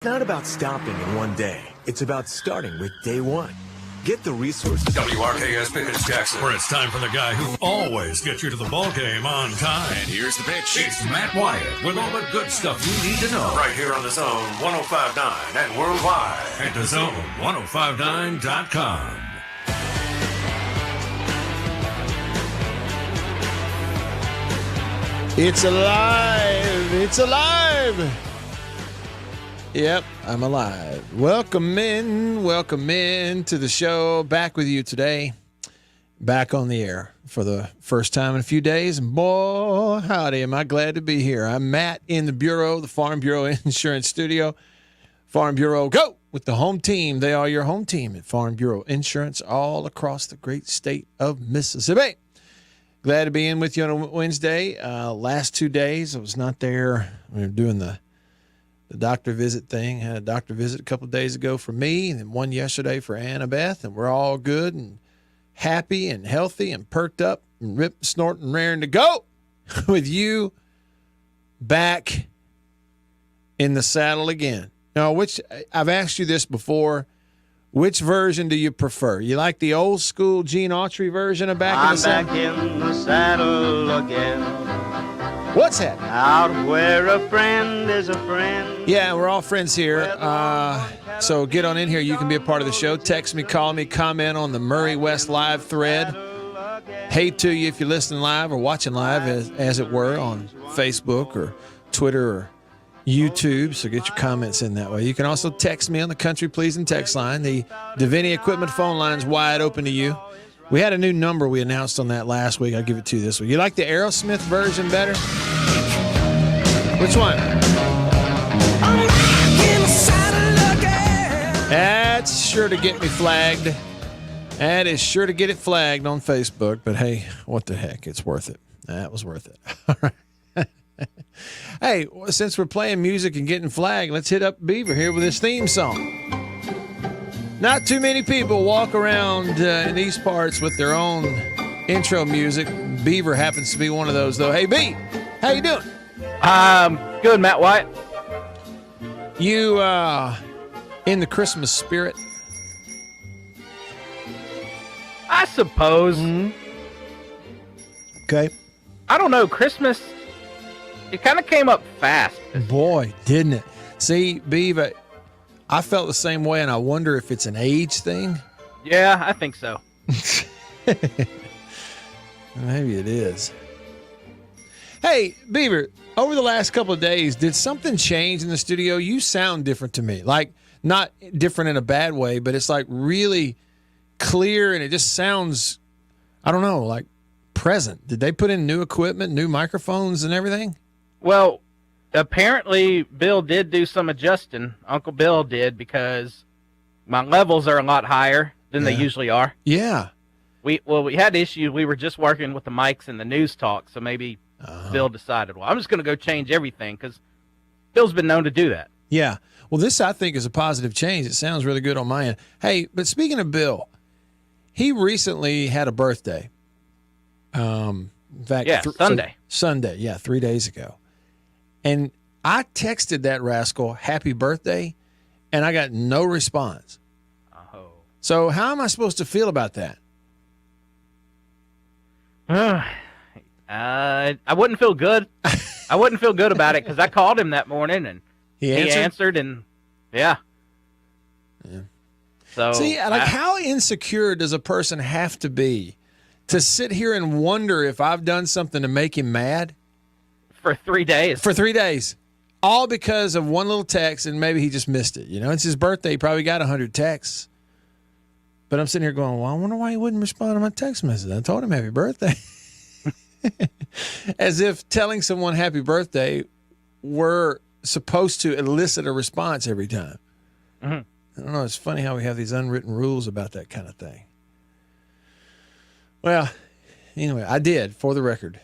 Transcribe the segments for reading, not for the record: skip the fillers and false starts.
It's not about stopping in one day. It's about starting with day one. Get the resources. WRKS Pickens Jackson, where it's time for the guy who always gets you to the ball game on time. And here's the pitch. It's Matt Wyatt with all the good stuff you need to know. Right here on the Zone 105.9 and worldwide At the Zone1059.com. It's alive! It's alive! Yep, I'm alive. Welcome in to the show. Back with you today. Back on the air for the first time in a few days. And boy, howdy, am I glad to be here. I'm Matt in the Bureau, the Farm Bureau Insurance Studio. Farm Bureau, go! With the home team. They are your home team at Farm Bureau Insurance all across the great state of Mississippi. Glad to be in with you on a Wednesday. Last 2 days, I was not there. We were doing the doctor visit thing. Had a doctor visit a couple of days ago for me, and then one yesterday for Annabeth, and we're all good and happy and healthy and perked up and ripped, snorting, raring to go with you back in the saddle again. Now, which I've asked you this before. Which version do you prefer? You like the old school Gene Autry version of Back in the Saddle? I'm back in the saddle again. What's that? Out where a friend is a friend. Yeah, we're all friends here. So get on in here. You can be a part of the show. Text me, call me, comment on the Murray West live thread. Hey to you if you're listening live or watching live, as it were, on Facebook or Twitter or YouTube, so get your comments in that way. You can also text me on the Country Pleasing text line. The Davini Equipment phone line is wide open to you. We had a new number we announced on that last week. I'll give it to you this week. You like the Aerosmith version better? Which one? That's sure to get me flagged. That is sure to get it flagged on Facebook, but hey, what the heck? It's worth it. That was worth it. All right. Hey, since we're playing music and getting flagged, let's hit up Beaver here with his theme song. Not too many people walk around in these parts with their own intro music. Beaver happens to be one of those, though. Hey, B, how you doing? Good, Matt Wyatt. You in the Christmas spirit? I suppose. Mm-hmm. Okay. I don't know. Christmas, it kind of came up fast. Boy, didn't it? See, Beaver, I felt the same way, and I wonder if it's an age thing. Yeah, I think so. Maybe it is. Hey, Beaver, over the last couple of days, did something change in the studio? You sound different to me. Like, not different in a bad way, but it's like really clear, and it just sounds, I don't know, like present. Did they put in new equipment, new microphones and everything? Well, apparently Bill did do some adjusting. Uncle Bill did, because my levels are a lot higher than they usually are. Yeah. We had issues. We were just working with the mics and the news talk, so maybe Bill decided, well, I'm just going to go change everything, because Bill's been known to do that. Yeah. Well, this, I think, is a positive change. It sounds really good on my end. Hey, but speaking of Bill, he recently had a birthday. In fact, Sunday. Sunday, yeah, 3 days ago. And I texted that rascal happy birthday, and I got no response. Oh. So how am I supposed to feel about that? I wouldn't feel good. I wouldn't feel good about it, because I called him that morning, and he answered, and yeah. So see, how insecure does a person have to be to sit here and wonder if I've done something to make him mad? For 3 days. For 3 days. All because of one little text, and maybe he just missed it. You know, it's his birthday. He probably got 100 texts. But I'm sitting here going, well, I wonder why he wouldn't respond to my text message. I told him happy birthday. As if telling someone happy birthday were supposed to elicit a response every time. Mm-hmm. I don't know. It's funny how we have these unwritten rules about that kind of thing. Well, anyway, I did, for the record,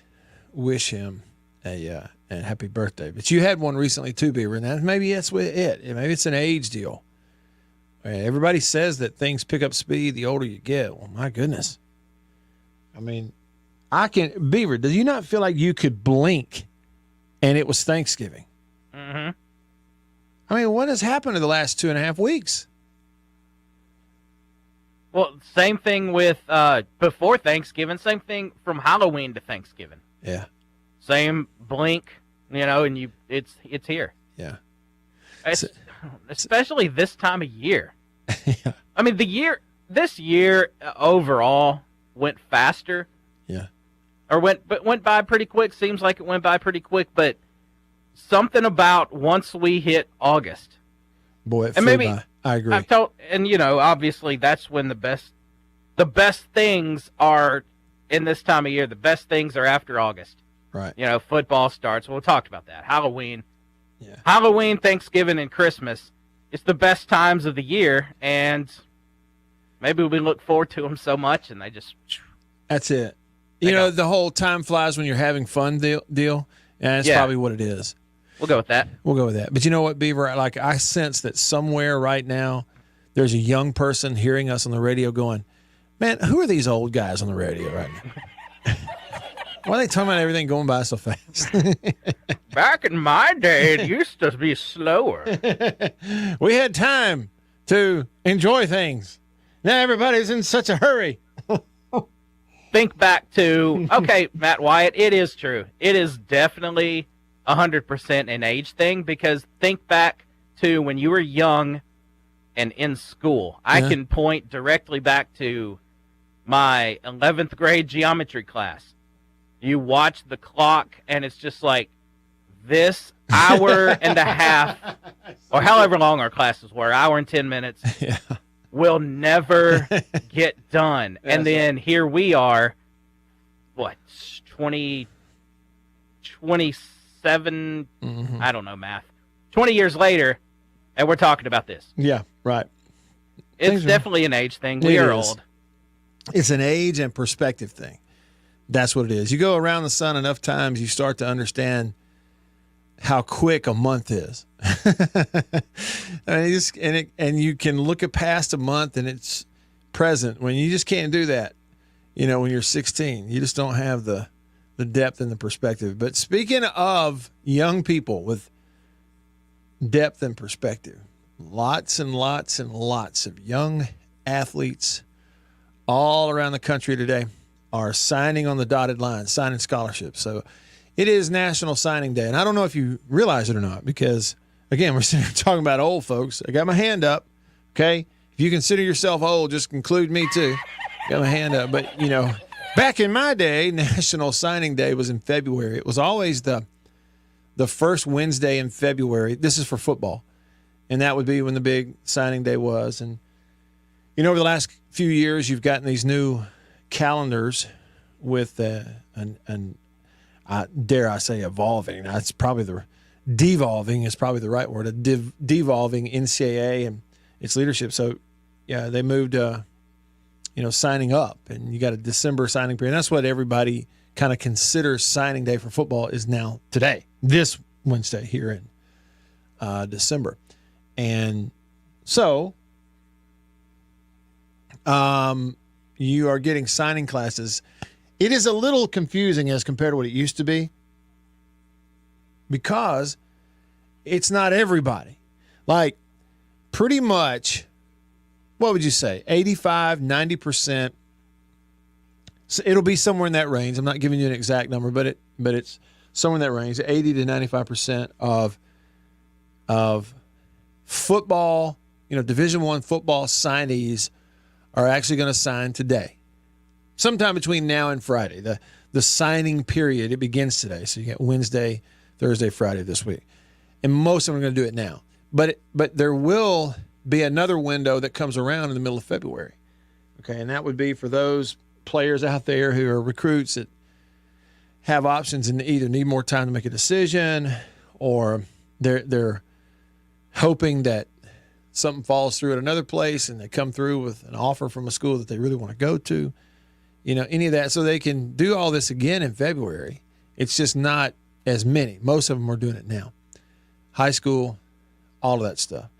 wish him a happy birthday. But you had one recently too, Beaver, and maybe that's it. Maybe it's an age deal. Everybody says that things pick up speed the older you get. Well, my goodness. I mean, Beaver, do you not feel like you could blink and it was Thanksgiving? Mm-hmm. I mean, what has happened in the last 2.5 weeks? Well, same thing with before Thanksgiving. Same thing from Halloween to Thanksgiving. Yeah. Same blink, and it's here. Yeah. Especially this time of year. Yeah. I mean, this year overall went faster. Yeah. Or went by pretty quick. Seems like it went by pretty quick, but something about once we hit August. Boy, it flew by. I agree. Obviously that's when the best things are in this time of year. The best things are after August. Right. Football starts. Well, we talked about that. Halloween. Yeah. Halloween, Thanksgiving, and Christmas. It's the best times of the year, and maybe we look forward to them so much, and they just. That's it. The whole time flies when you're having fun deal, and that's probably what it is. We'll go with that. But you know what, Beaver? Like, I sense that somewhere right now there's a young person hearing us on the radio going, man, who are these old guys on the radio right now? Why are they talking about everything going by so fast? Back in my day, it used to be slower. We had time to enjoy things. Now everybody's in such a hurry. Think back to, okay, Matt Wyatt, it is true. It is definitely 100% an age thing, because think back to when you were young and in school. I can point directly back to my 11th grade geometry class. You watch the clock, and it's just like this hour and a half, or however long our classes were, hour and 10 minutes, will never get done. And then here we are, 27, I don't know math, 20 years later, and we're talking about this. Yeah, right. It's definitely an age thing. We are old. It's an age and perspective thing. That's what it is. You go around the sun enough times, you start to understand how quick a month is. I mean, and you can look at past a month and it's present, when you just can't do that. When you're 16, you just don't have the depth and the perspective. But speaking of young people with depth and perspective, lots and lots and lots of young athletes all around the country today are signing on the dotted line, signing scholarships. So it is National Signing Day. And I don't know if you realize it or not, because, again, we're sitting here talking about old folks. I got my hand up, okay? If you consider yourself old, just include me too. Got my hand up. But, back in my day, National Signing Day was in February. It was always the first Wednesday in February. This is for football. And that would be when the big signing day was. And, over the last few years, you've gotten these new calendars with dare I say evolving. That's probably devolving is probably the right word. Devolving NCAA and its leadership. So, yeah, they moved, signing up, and you got a December signing period. And that's what everybody kind of considers signing day for football is now today, this Wednesday here in December. And so you are getting signing classes. It is a little confusing as compared to what it used to be, because it's not everybody. Like, pretty much, what would you say, 85, 90%? So it'll be somewhere in that range. I'm not giving you an exact number, but it's somewhere in that range, 80 to 95% of football, Division I football signees are actually going to sign today. Sometime between now and Friday. The signing period, it begins today. So you get Wednesday, Thursday, Friday this week. And most of them are going to do it now. But there will be another window that comes around in the middle of February. Okay, and that would be for those players out there who are recruits that have options and either need more time to make a decision, or they're hoping that something falls through at another place and they come through with an offer from a school that they really want to go to. Any of that, so they can do all this again in February. It's just not as many. Most of them are doing it now. High school, all of that stuff.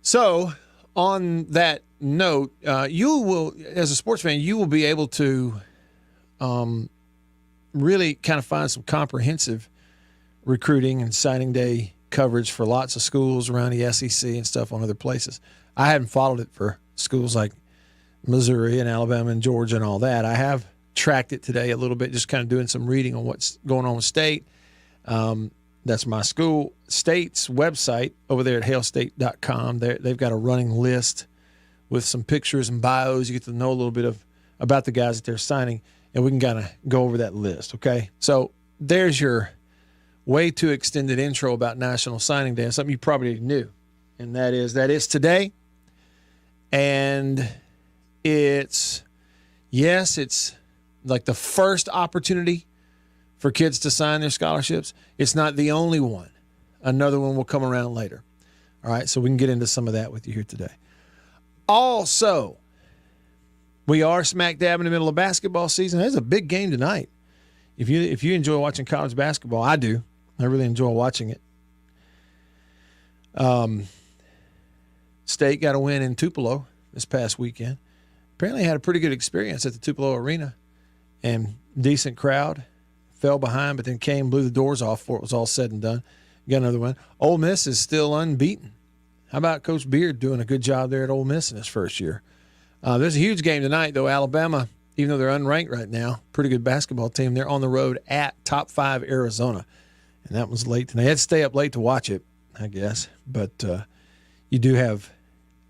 So on that note, you will, as a sports fan, you will be able to really kind of find some comprehensive recruiting and signing day coverage for lots of schools around the SEC and stuff on other places. I haven't followed it for schools like Missouri and Alabama and Georgia and all that. I have tracked it today a little bit, just kind of doing some reading on what's going on with State. That's my school. State's website over there at hailstate.com. They've got a running list with some pictures and bios. You get to know a little bit about the guys that they're signing, and we can kind of go over that list, okay? So there's your way too extended intro about National Signing Day, something you probably knew, and that is today. And it's like the first opportunity for kids to sign their scholarships. It's not the only one. Another one will come around later. All right, so we can get into some of that with you here today. Also, we are smack dab in the middle of basketball season. There's a big game tonight. If you enjoy watching college basketball, I do. I really enjoy watching it. State got a win in Tupelo this past weekend. Apparently had a pretty good experience at the Tupelo Arena, and decent crowd. Fell behind, but then blew the doors off before it was all said and done. Got another one. Ole Miss is still unbeaten. How about Coach Beard doing a good job there at Ole Miss in his first year? There's a huge game tonight, though. Alabama, even though they're unranked right now, pretty good basketball team. They're on the road at top 5 Arizona. And that was late tonight. I had to stay up late to watch it, I guess. But you do have,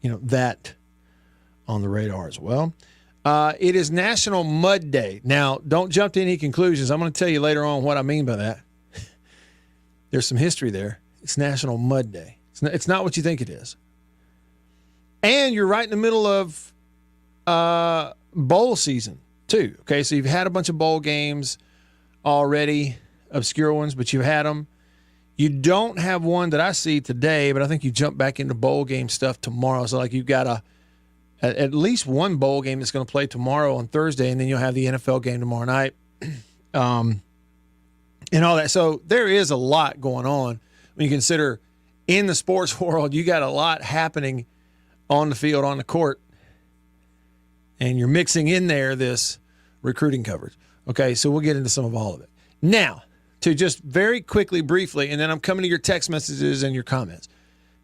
that on the radar as well. It is National Mud Day. Now, don't jump to any conclusions. I'm going to tell you later on what I mean by that. There's some history there. It's National Mud Day. It's not what you think it is. And you're right in the middle of bowl season, too. Okay, so you've had a bunch of bowl games already, obscure ones, but you've had them. You don't have one that I see today, but I think you jump back into bowl game stuff tomorrow. So, like, you've got at least one bowl game that's going to play tomorrow on Thursday, and then you'll have the NFL game tomorrow night, and all that. So there is a lot going on when you consider in the sports world, you got a lot happening on the field, on the court, and you're mixing in there this recruiting coverage. Okay, so we'll get into some of all of it. Now, to just very quickly, briefly, and then I'm coming to your text messages and your comments.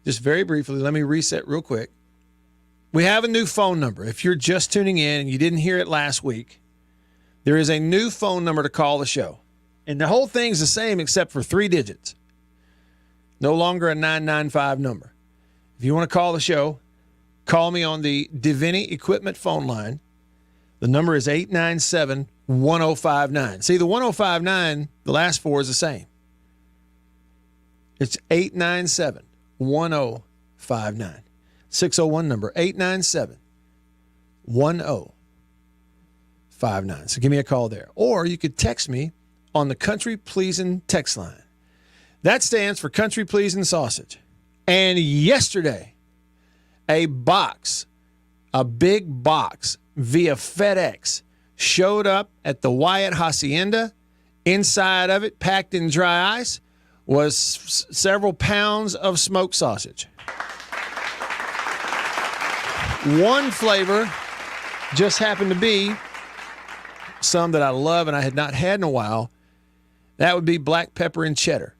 Just very briefly, let me reset real quick. We have a new phone number. If you're just tuning in and you didn't hear it last week, there is a new phone number to call the show. And the whole thing's the same except for 3 digits. No longer a 995 number. If you want to call the show, call me on the Divinity Equipment phone line. The number is 897-1059. See, the 1059, the last 4 is the same. It's 897-1059. 601 number, 897-1059. So give me a call there. Or you could text me on the Country Pleasin' text line. That stands for Country Pleasin' Sausage. And yesterday, a big box via FedEx showed up at the Wyatt Hacienda. Inside of it, packed in dry ice, was several pounds of smoked sausage. One flavor just happened to be some that I love and I had not had in a while. That would be black pepper and cheddar.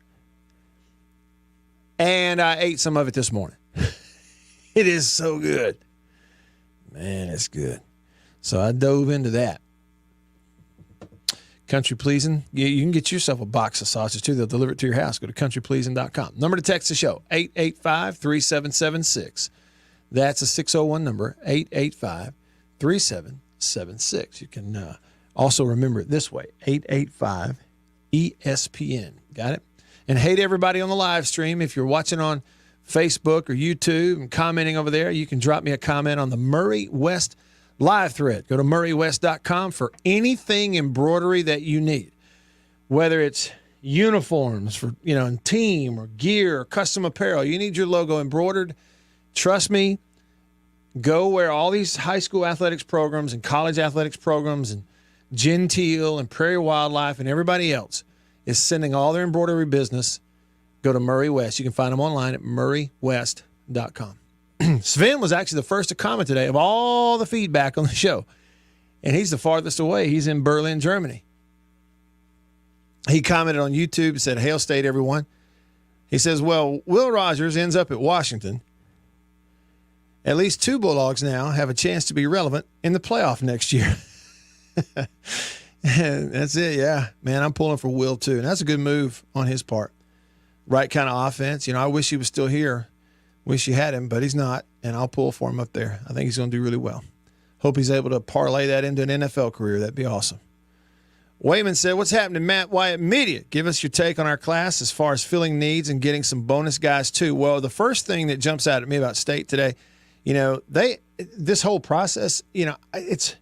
And I ate some of it this morning. It is so good. Man, it's good. So I dove into that. Country Pleasin'. You can get yourself a box of sausage, too. They'll deliver it to your house. Go to countrypleasin.com. Number to text the show, 885-3776. That's a 601 number, 885-3776. You can also remember it this way, 885-ESPN. Got it? And hey to everybody on the live stream. If you're watching on Facebook or YouTube and commenting over there, you can drop me a comment on the Murray West live thread. Go to murraywest.com for anything embroidery that you need, whether it's uniforms for, team or gear or custom apparel. You need your logo embroidered. Trust me, go where all these high school athletics programs and college athletics programs and Gentile and Prairie Wildlife and everybody else is sending all their embroidery business. Go to Murray West. You can find them online at murraywest.com. Sven was actually the first to comment today of all the feedback on the show, and he's the farthest away. He's in Berlin, Germany. He commented on YouTube and said, "Hail State, everyone. He says, well, Will Rogers ends up at Washington. At least 2 Bulldogs now have a chance to be relevant in the playoff next year. And that's it, yeah. Man, I'm pulling for Will, too. And that's a good move on his part. Right kind of offense. You know, I wish he was still here. Wish you had him, but he's not. And I'll pull for him up there. I think he's going to do really well. Hope he's able to parlay that into an NFL career. That'd be awesome. Wayman said, what's happening, Matt Wyatt Media? Give us your take on our class as far as filling needs and getting some bonus guys, too. Well, the first thing that jumps out at me about State today, you know, this whole process, you know, it's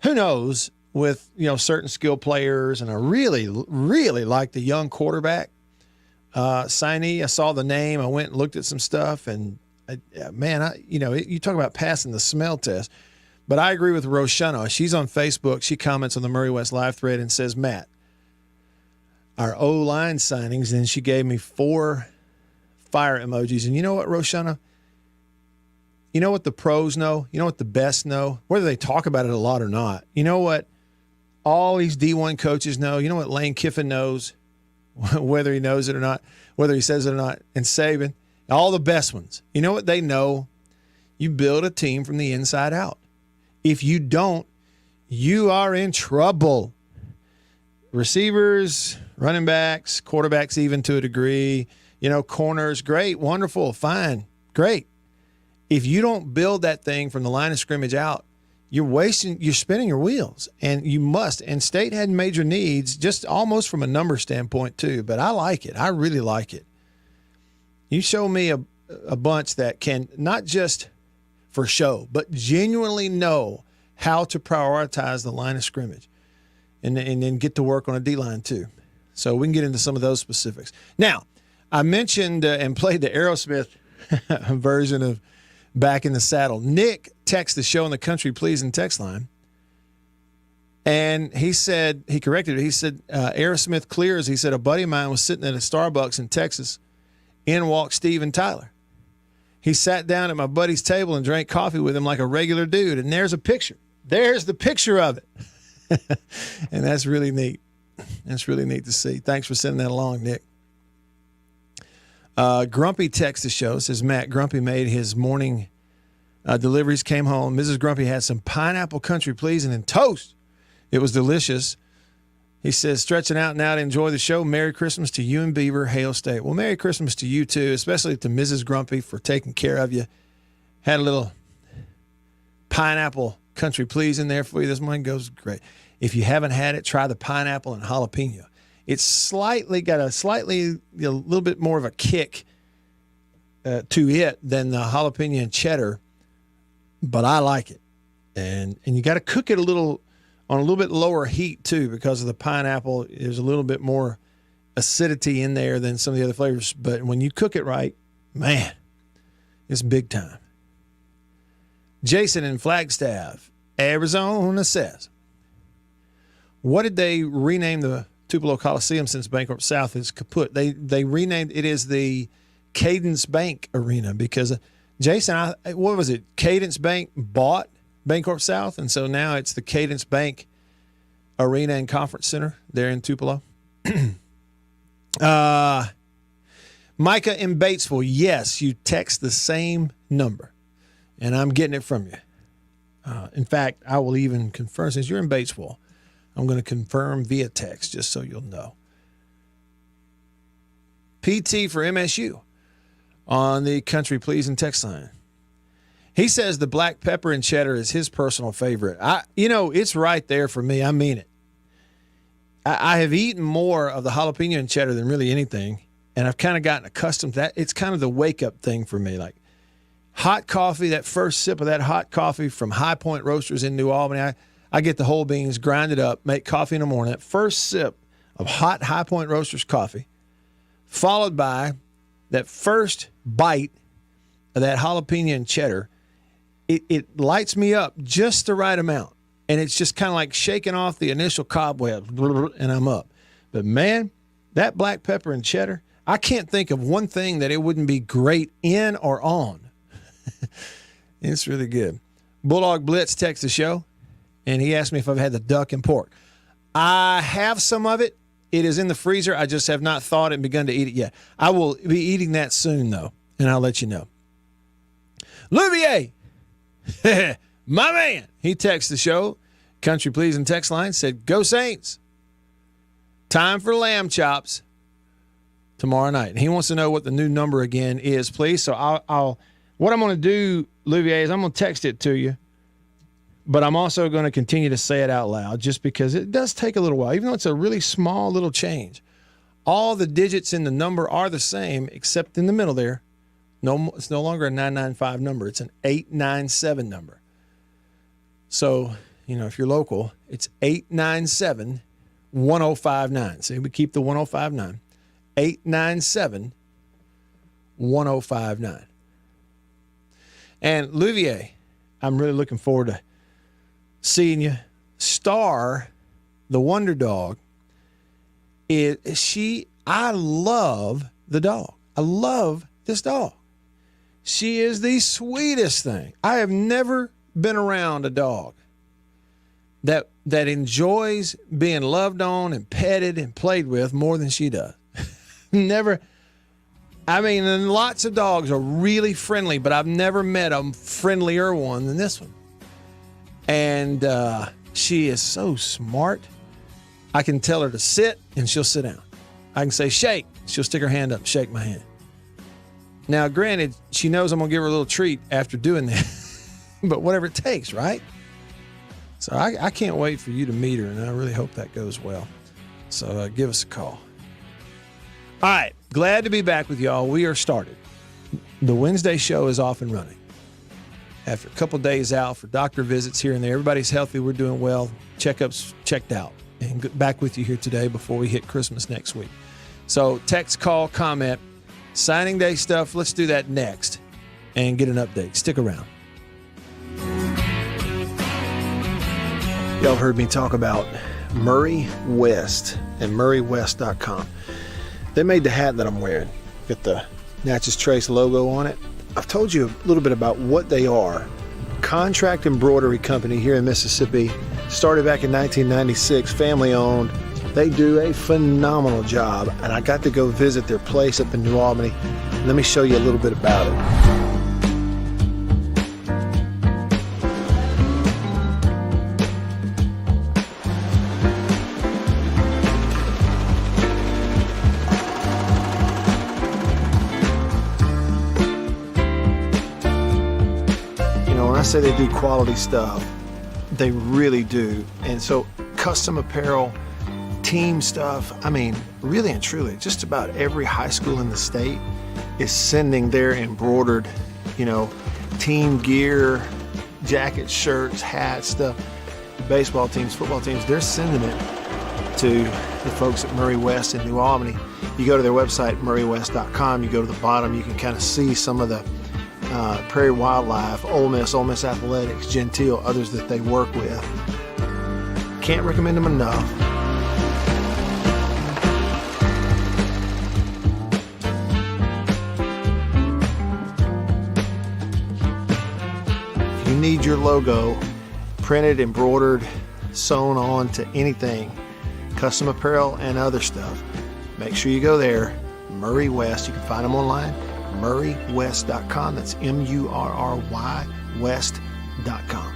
who knows with, you know, certain skill players. And I really, really like the young quarterback signee. I saw the name. I went and looked at some stuff. And, you talk about passing the smell test. But I agree with Roshana. She's on Facebook. She comments on the Murray West Live thread and says, Matt, our O-line signings, and she gave me 4 fire emojis. And you know what, Roshana? You know what the pros know? You know what the best know? Whether they talk about it a lot or not. You know what all these D1 coaches know? You know what Lane Kiffin knows? Whether he knows it or not, whether he says it or not, and Saban, all the best ones. You know what they know? You build a team from the inside out. If you don't, you are in trouble. Receivers, running backs, quarterbacks even to a degree, you know, corners, great, wonderful, fine, great. If you don't build that thing from the line of scrimmage out, you're spinning your wheels, and you must. And State had major needs just almost from a number standpoint too, but I like it. I really like it. You show me a bunch that can not just for show, but genuinely know how to prioritize the line of scrimmage and then get to work on a D-line too. So we can get into some of those specifics. Now, I mentioned and played the Aerosmith version of Back in the Saddle. Nick texted the show in the Country Pleasing text line, and he said, he corrected it. He said, Aerosmith clears. He said, a buddy of mine was sitting at a Starbucks in Texas. In walked Steve and Tyler. He sat down at my buddy's table and drank coffee with him like a regular dude. And there's a picture. There's the picture of it. And that's really neat. That's really neat to see. Thanks for sending that along, Nick. Grumpy texts the show. Says, Matt, Grumpy made his morning deliveries, came home. Mrs. Grumpy had some pineapple country pleasing and toast. It was delicious. He says, stretching out now to enjoy the show. Merry Christmas to you and Beaver, Hail State. Well, Merry Christmas to you, too, especially to Mrs. Grumpy for taking care of you. Had a little pineapple country please in there for you this morning. Goes great. If you haven't had it, try the pineapple and jalapeno. It's got a little bit more of a kick to it than the jalapeno and cheddar, but I like it. And you got to cook it on a little bit lower heat too, because of the pineapple. There's a little bit more acidity in there than some of the other flavors. But when you cook it right, man, it's big time. Jason in Flagstaff, Arizona says, what did they rename the Tupelo Coliseum since Bancorp South is kaput? They renamed it as the Cadence Bank Arena because, Jason, what was it? Cadence Bank bought Bancorp South, and so now it's the Cadence Bank Arena and Conference Center there in Tupelo. Micah in Batesville, yes, you text the same number, and I'm getting it from you. In fact, I will even confirm, since you're in Batesville, I'm going to confirm via text just so you'll know. PT for MSU on the Country Pleasing text line. He says the black pepper and cheddar is his personal favorite. It's right there for me. I mean it. I have eaten more of the jalapeno and cheddar than really anything, and I've kind of gotten accustomed to that. It's kind of the wake-up thing for me. Like hot coffee, that first sip of that hot coffee from High Point Roasters in New Albany, I get the whole beans, grind it up, make coffee in the morning. That first sip of hot High Point Roasters coffee, followed by that first bite of that jalapeno and cheddar, it lights me up just the right amount. And it's just kind of like shaking off the initial cobwebs, and I'm up. But, man, that black pepper and cheddar, I can't think of one thing that it wouldn't be great in or on. It's really good. Bulldog Blitz texts the show, and he asked me if I've had the duck and pork. I have some of it. It is in the freezer. I just have not thawed it and begun to eat it yet. I will be eating that soon, though, and I'll let you know. Louvier, my man, he texted the show, Country Pleasing text line, said, "Go Saints. Time for lamb chops tomorrow night." And he wants to know what the new number again is, please. So what I'm going to do, Louvier, is I'm going to text it to you, but I'm also going to continue to say it out loud just because it does take a little while. Even though it's a really small little change, all the digits in the number are the same except in the middle there. No, it's no longer a 995 number. It's an 897 number. So, if you're local, it's 897-1059. See, we keep the 1059. 897-1059. And Louvier, I'm really looking forward to seeing you. Star, the Wonder Dog, I love the dog. I love this dog. She is the sweetest thing. I have never been around a dog that enjoys being loved on and petted and played with more than she does. Never. I mean, and lots of dogs are really friendly, but I've never met a friendlier one than this one. And she is so smart. I can tell her to sit, and she'll sit down. I can say, shake. She'll stick her hand up and shake my hand. Now, granted, she knows I'm going to give her a little treat after doing that. But whatever it takes, right? So I can't wait for you to meet her, and I really hope that goes well. So give us a call. All right. Glad to be back with y'all. We are started. The Wednesday show is off and running. After a couple days out for doctor visits here and there, everybody's healthy. We're doing well. Checkups checked out. And back with you here today before we hit Christmas next week. So text, call, comment, signing day stuff. Let's do that next and get an update. Stick around. Y'all heard me talk about Murray West and MurrayWest.com. They made the hat that I'm wearing. Got the Natchez Trace logo on it. I've told you a little bit about what they are. Contract embroidery company here in Mississippi. Started back in 1996, family owned. They do a phenomenal job, and I got to go visit their place up in New Albany. Let me show you a little bit about it. When I say they do quality stuff, they really do. And so custom apparel, team stuff, I mean, really and truly, just about every high school in the state is sending their embroidered, team gear, jackets, shirts, hats, stuff. Baseball teams, football teams, they're sending it to the folks at Murray West in New Albany. You go to their website, MurrayWest.com, you go to the bottom, you can kind of see some of the Prairie Wildlife, Ole Miss Athletics, Gentile, others that they work with. Can't recommend them enough. If you need your logo printed, embroidered, sewn on to anything, custom apparel and other stuff, make sure you go there. Murray West, you can find them online. MurrayWest.com. That's MURRY West.com.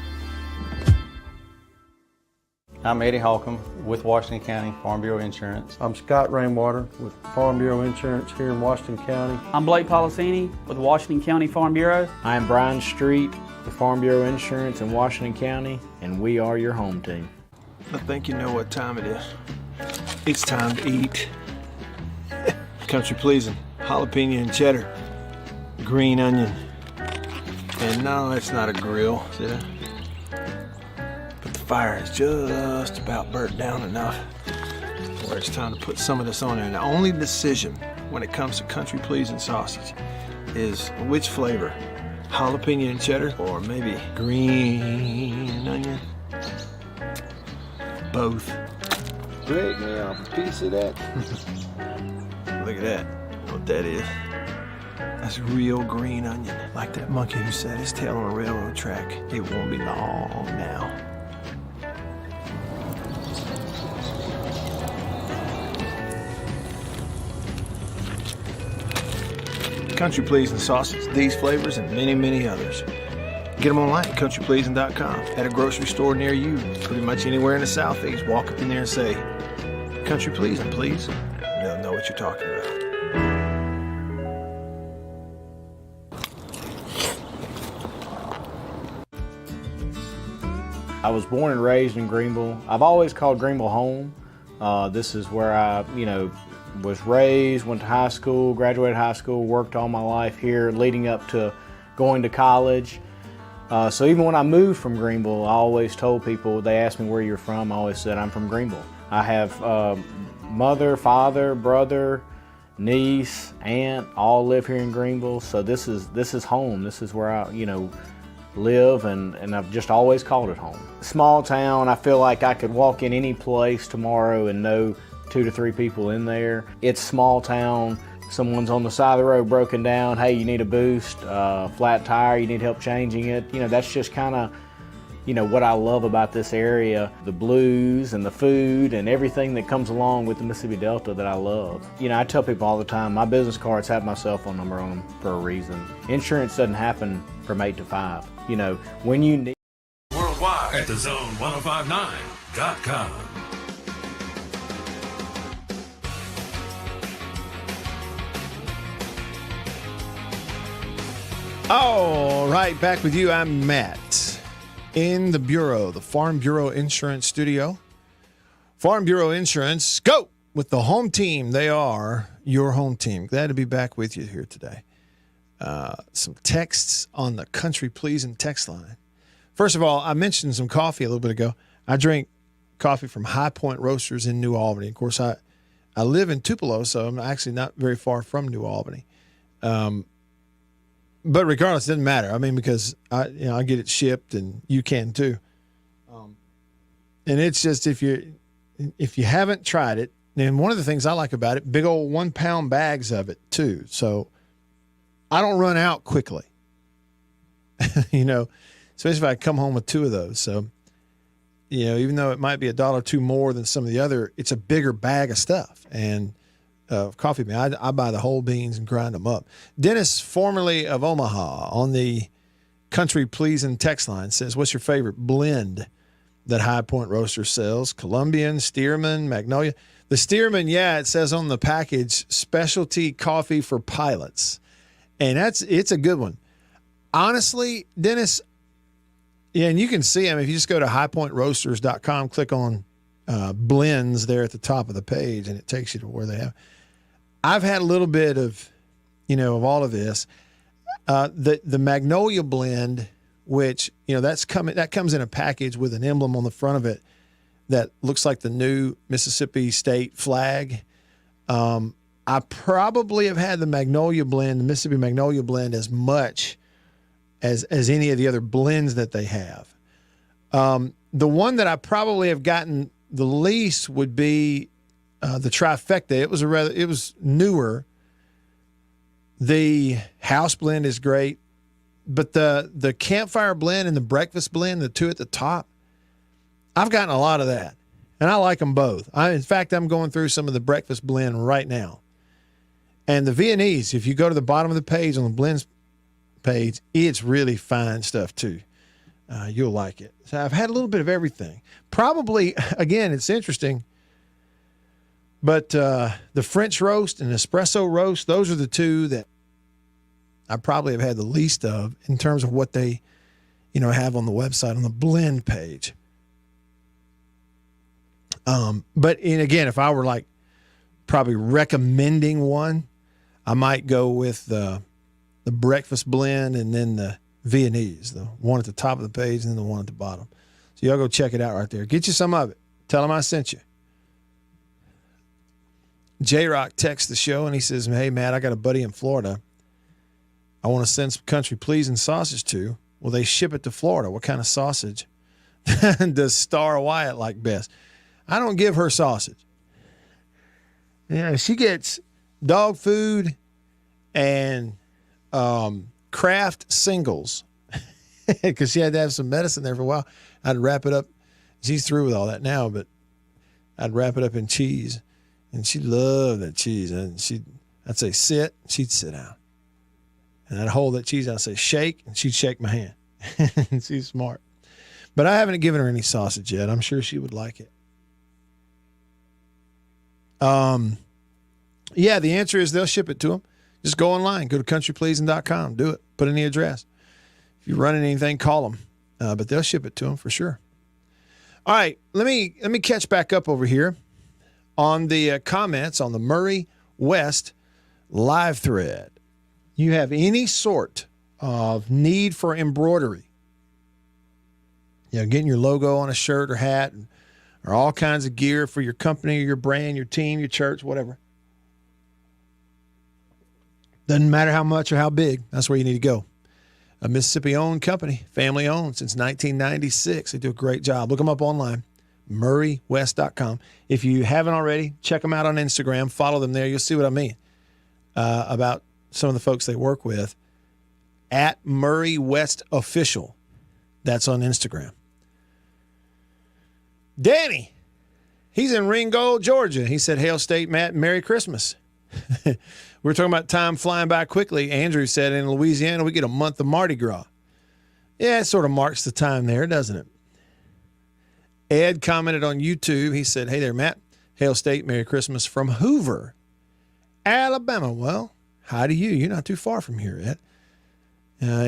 I'm Eddie Holcomb with Washington County Farm Bureau Insurance. I'm Scott Rainwater with Farm Bureau Insurance here in Washington County. I'm Blake Policini with Washington County Farm Bureau. I'm Brian Street with Farm Bureau Insurance in Washington County, and we are your home team. I think you know what time it is. It's time to eat. Country pleasing, jalapeno and cheddar, green onion. And no, it's not a grill, see that? But the fire is just about burnt down enough where it's time to put some of this on there. And the only decision when it comes to country pleasing sausage is which flavor, jalapeno and cheddar or maybe green onion. Both. Break me off a piece of that. Look at that, what that is. That's real green onion. Like that monkey who set his tail on a railroad track. It won't be long now. Country Pleasing sausage, these flavors, and many, many others. Get them online at countrypleasing.com. At a grocery store near you, pretty much anywhere in the Southeast, walk up in there and say, Country Pleasing, please. And they'll know what you're talking about. I was born and raised in Greenville. I've always called Greenville home. This is where I, was raised, went to high school, graduated high school, worked all my life here, leading up to going to college. So even when I moved from Greenville, I always told people, they asked me where you're from, I always said I'm from Greenville. I have mother, father, brother, niece, aunt, all live here in Greenville. So this is home. This is where I, live, and I've just always called it home. Small town, I feel like I could walk in any place tomorrow and know 2 to 3 people in there. It's small town. Someone's on the side of the road broken down. Hey, you need a boost, flat tire, you need help changing it. That's just kind of, what I love about this area. The blues and the food and everything that comes along with the Mississippi Delta that I love. I tell people all the time, my business cards have my cell phone number on them for a reason. Insurance doesn't happen from 8 to 5. When you need. Worldwide at thezone1059.com. All right, back with you. I'm Matt in the Bureau, the Farm Bureau Insurance Studio. Farm Bureau Insurance, go with the home team. They are your home team. Glad to be back with you here today. Some texts on the Country Pleasing text line. First of all, I mentioned some coffee a little bit ago. I drink coffee from High Point Roasters in New Albany. Of course, I live in Tupelo, so I'm actually not very far from New Albany. But regardless, it doesn't matter. Because I get it shipped, and you can too. And it's just if you haven't tried it, and one of the things I like about it, big old 1 pound bags of it too. So I don't run out quickly. Especially if I come home with 2 of those. So, even though it might be $1 or $2 more than some of the other, it's a bigger bag of stuff. And coffee bean, I buy the whole beans and grind them up. Dennis, formerly of Omaha, on the Country Pleasing text line says, what's your favorite blend that High Point Roaster sells? Colombian, Stearman, Magnolia. The Stearman, it says on the package, specialty coffee for pilots. And it's a good one. Honestly, Dennis, and you can see them if you just go to highpointroasters.com, click on blends there at the top of the page, and it takes you to where they have. I've had a little bit of, of all of this. The Magnolia blend, which, that comes in a package with an emblem on the front of it that looks like the new Mississippi State flag. I probably have had the Magnolia blend, the Mississippi Magnolia blend, as much as any of the other blends that they have. The one that I probably have gotten the least would be the Trifecta. It was newer. The house blend is great, but the campfire blend and the breakfast blend, the 2 at the top, I've gotten a lot of that, and I like them both. In fact, I'm going through some of the breakfast blend right now. And the Viennese, if you go to the bottom of the page on the blends page, it's really fine stuff too. You'll like it. So I've had a little bit of everything. Probably, again, it's interesting, but the French roast and espresso roast, those are the 2 that I probably have had the least of in terms of what they, have on the website on the blend page. But again, if I were probably recommending one, I might go with the breakfast blend and then the Viennese, the one at the top of the page and then the one at the bottom. So y'all go check it out right there. Get you some of it. Tell them I sent you. J-Rock texts the show and he says, hey, Matt, I got a buddy in Florida I want to send some Country Pleasing sausage to. Will they ship it to Florida? What kind of sausage does Star Wyatt like best? I don't give her sausage. She gets dog food and Kraft singles because she had to have some medicine there for a while. I'd wrap it up. She's through with all that now, but I'd wrap it up in cheese, and she loved that cheese. And I'd say sit, she'd sit down. And I'd hold that cheese out and say, shake, and she'd shake my hand. She's smart. But I haven't given her any sausage yet. I'm sure she would like it. Yeah, the answer is they'll ship it to them. Just go online. Go to countrypleasing.com. Do it. Put in the address. If you're running anything, call them. But they'll ship it to them for sure. All right, let me catch back up over here on the comments on the Murray West live thread. You have any sort of need for embroidery, getting your logo on a shirt or hat, or all kinds of gear for your company or your brand, your team, your church, whatever. Doesn't matter how much or how big, that's where you need to go. A Mississippi-owned company, family-owned since 1996. They do a great job. Look them up online, murraywest.com. If you haven't already, check them out on Instagram. Follow them there. You'll see what I mean about some of the folks they work with. At Murray West Official. That's on Instagram. Danny, he's in Ringgold, Georgia. He said, Hail State, Matt, Merry Christmas. We're talking about time flying by quickly. Andrew said in Louisiana, we get a month of Mardi Gras. Yeah, it sort of marks the time there, doesn't it? Ed commented on YouTube. He said, hey there, Matt. Hail State, Merry Christmas from Hoover, Alabama. Well, hi to you. You're not too far from here, Ed.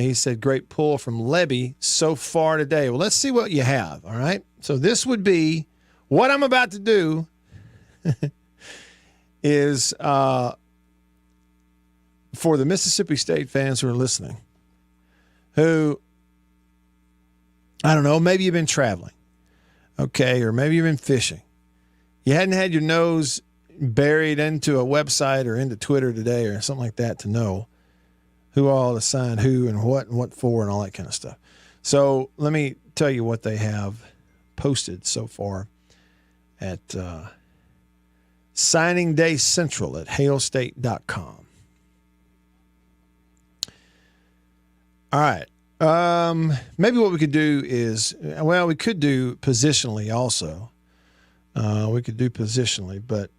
He said, great pull from Lebby so far today. Well, let's see what you have, all right? So this would be what I'm about to do is for the Mississippi State fans who are listening, who, I don't know, maybe you've been traveling, okay, or maybe you've been fishing. You hadn't had your nose buried into a website or into Twitter today or something like that to know who all assigned who and what for and all that kind of stuff. So let me tell you what they have posted so far at Signing Day Central at hailstate.com. All right. Maybe what we could do is, we could do positionally also. We could do positionally, but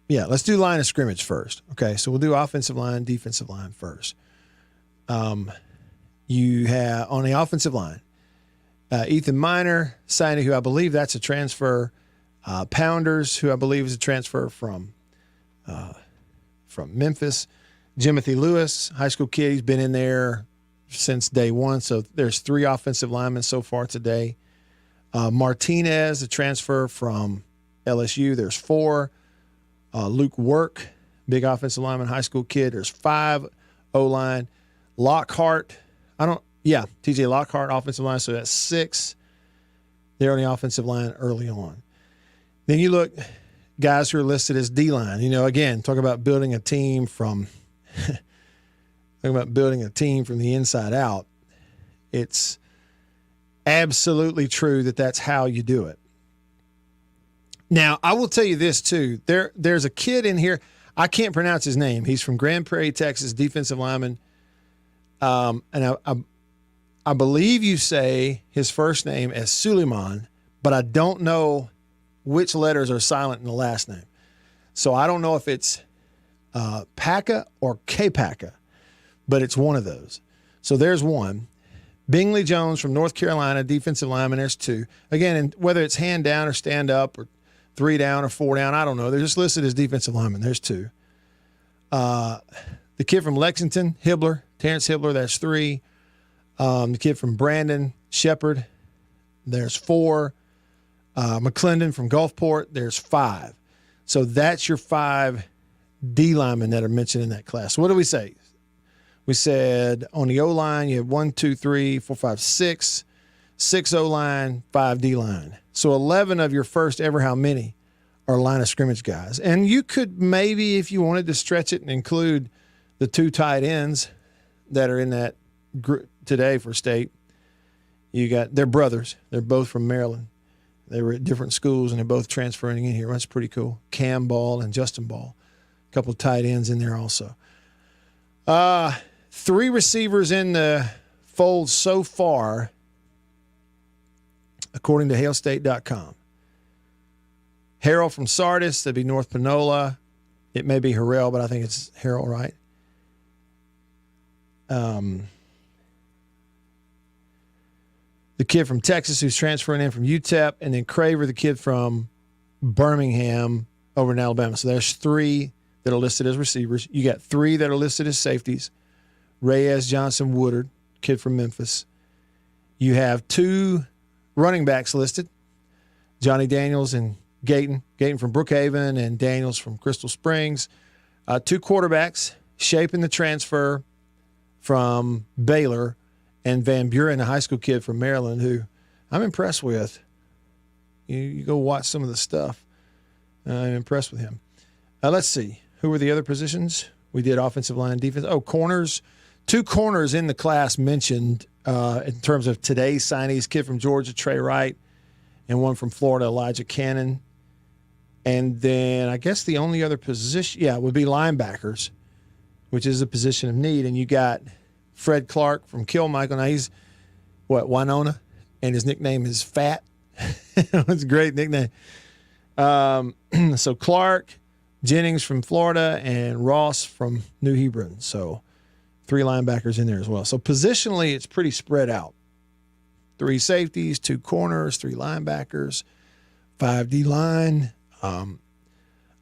let's do line of scrimmage first. Okay, so we'll do offensive line, defensive line first. You have on the offensive line, Ethan Miner, signing, who I believe that's a transfer. Pounders, who I believe is a transfer from Memphis. Jimothy Lewis, high school kid. He's been in there since day one. So there's 3 offensive linemen so far today. Martinez, a transfer from LSU. There's 4. Luke Work, big offensive lineman, high school kid. There's 5 O-line. Lockhart, TJ Lockhart, offensive line. So that's 6 there on the offensive line early on. Then you look, guys who are listed as D-line. Again, talk about building a team from the inside out. It's absolutely true that that's how you do it. Now, I will tell you this too. There's a kid in here. I can't pronounce his name. He's from Grand Prairie, Texas, defensive lineman. And I believe you say his first name as Suleiman, but I don't know which letters are silent in the last name. So I don't know if it's Paka or K-Paka, but it's one of those. So there's one. Bingley Jones from North Carolina, defensive lineman. There's 2. Again, and whether it's hand down or stand up or 3 down or 4 down, I don't know. They're just listed as defensive linemen. There's 2. The kid from Lexington, Terrence Hibbler, that's 3. The kid from Brandon, Shepard, there's 4. McClendon from Gulfport, there's 5. So that's your 5 D linemen that are mentioned in that class. So what do we say? We said on the O-line, you have 1, 2, 3, 4, 5, 6. 6 O-line, 5 D-line. So 11 of your first ever how many are line of scrimmage guys. And you could maybe, if you wanted to stretch it and include the 2 tight ends that are in that group today for state, they're brothers. They're both from Maryland. They were at different schools, and they're both transferring in here. That's pretty cool. Cam Ball and Justin Ball. A couple of tight ends in there also. 3 receivers in the fold so far, according to hailstate.com. Harrell from Sardis, that'd be North Panola. It may be Harrell, but I think it's Harrell, right? The kid from Texas who's transferring in from UTEP, and then Craver, the kid from Birmingham over in Alabama. So there's 3 that are listed as receivers. You got 3 that are listed as safeties. Reyes, Johnson, Woodard, kid from Memphis. You have 2 running backs listed, Johnny Daniels and Gayton from Brookhaven and Daniels from Crystal Springs. 2 quarterbacks, Shaping the transfer from Baylor, and Van Buren, a high school kid from Maryland who I'm impressed with. You go watch some of the stuff. I'm impressed with him. Let's see. Who were the other positions? We did offensive line, defense. Oh, corners. 2 corners in the class mentioned in terms of today's signees, kid from Georgia, Trey Wright, and one from Florida, Elijah Cannon. And then I guess the only other position, would be linebackers, which is a position of need. And you got Fred Clark from Kilmichael. Now he's, Winona? And his nickname is Fat. It's a great nickname. So Clark, Jennings from Florida, and Ross from New Hebron. So 3 linebackers in there as well. So positionally, it's pretty spread out. 3 safeties, 2 corners, 3 linebackers, 5 D-line,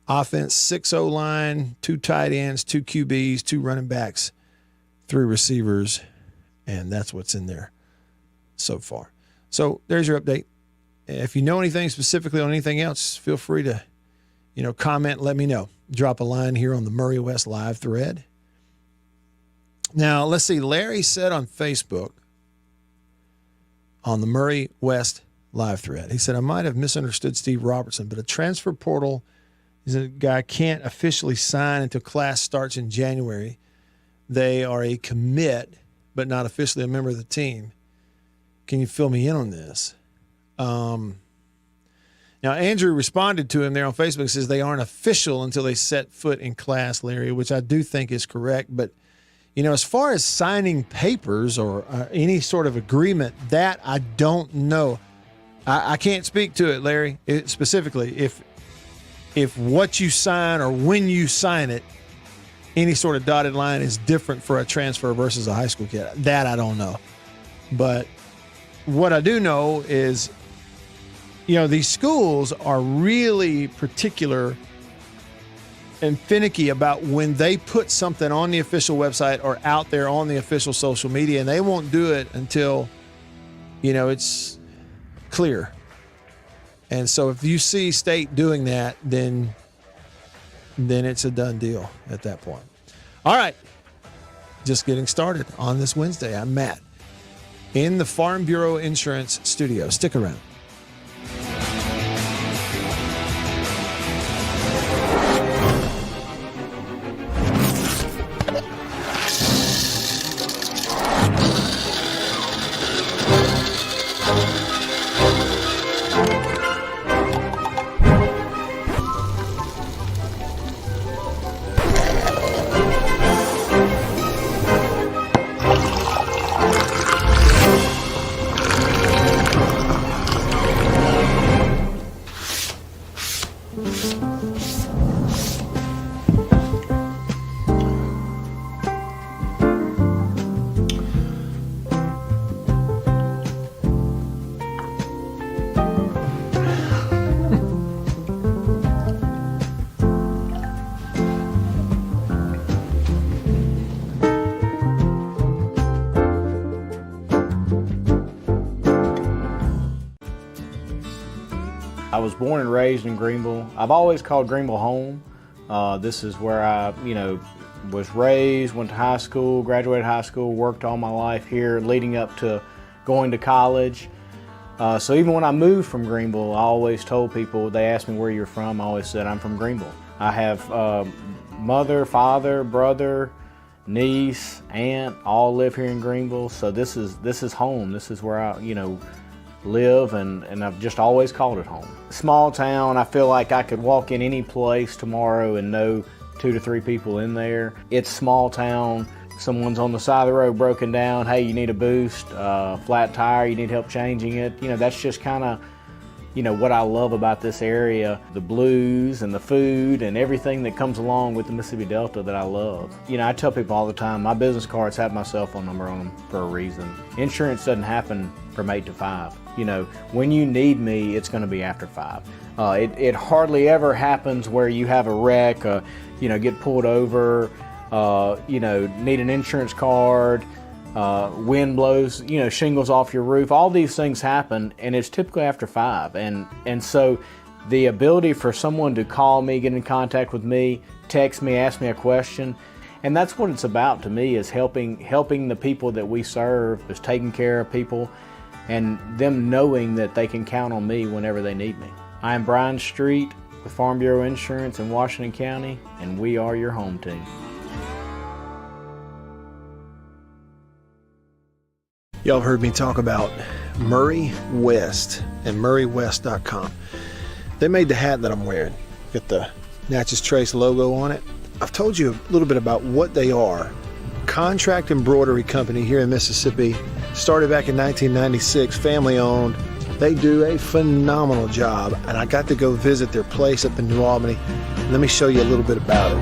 offense, 6 O-line, 2 tight ends, 2 QBs, 2 running backs, 3 receivers, and that's what's in there so far. So there's your update. If you know anything specifically on anything else, feel free to, comment, let me know. Drop a line here on the Murray West live thread. Now, let's see. Larry said on Facebook, on the Murray West live thread, he said, I might have misunderstood Steve Robertson, but a transfer portal is a guy can't officially sign until class starts in January. They are a commit, but not officially a member of the team. Can you fill me in on this? Now, Andrew responded to him there on Facebook, says they aren't official until they set foot in class, Larry, which I do think is correct. But, as far as signing papers or any sort of agreement, that I don't know. I can't speak to it, Larry, specifically. If what you sign or when you sign it, any sort of dotted line is different for a transfer versus a high school kid. That I don't know. But what I do know is, these schools are really particular and finicky about when they put something on the official website or out there on the official social media, and they won't do it until, it's clear. And so if you see state doing that, then it's a done deal at that point. All right. Just getting started on this Wednesday. I'm Matt in the Farm Bureau Insurance studio. Stick around. I was born and raised in Greenville. I've always called Greenville home. This is where I, was raised, went to high school, graduated high school, worked all my life here leading up to going to college. So even when I moved from Greenville, I always told people, they asked me where you're from, I always said I'm from Greenville. I have mother, father, brother, niece, aunt, all live here in Greenville. So this is home. This is where I, live, and I've just always called it home. Small town, I feel like I could walk in any place tomorrow and know 2 to 3 people in there. It's small town. Someone's on the side of the road broken down. Hey, you need a boost, flat tire, you need help changing it. That's just kind of, what I love about this area, the blues and the food and everything that comes along with the Mississippi Delta that I love. I tell people all the time, my business cards have my cell phone number on them for a reason. Insurance doesn't happen from 8 to 5. When you need me, it's going to be after 5. It hardly ever happens where you have a wreck, get pulled over, need an insurance card, wind blows, shingles off your roof. All these things happen, and it's typically after 5. And so the ability for someone to call me, get in contact with me, text me, ask me a question, and that's what it's about to me, is helping the people that we serve, is taking care of people, and them knowing that they can count on me whenever they need me. I am Brian Street with Farm Bureau Insurance in Washington County, and we are your home team. Y'all heard me talk about Murray West and murraywest.com. They made the hat that I'm wearing. Got the Natchez Trace logo on it. I've told you a little bit about what they are. Contract embroidery company here in Mississippi. Started back in 1996, family owned. They do a phenomenal job, and I got to go visit their place up in New Albany. Let me show you a little bit about it.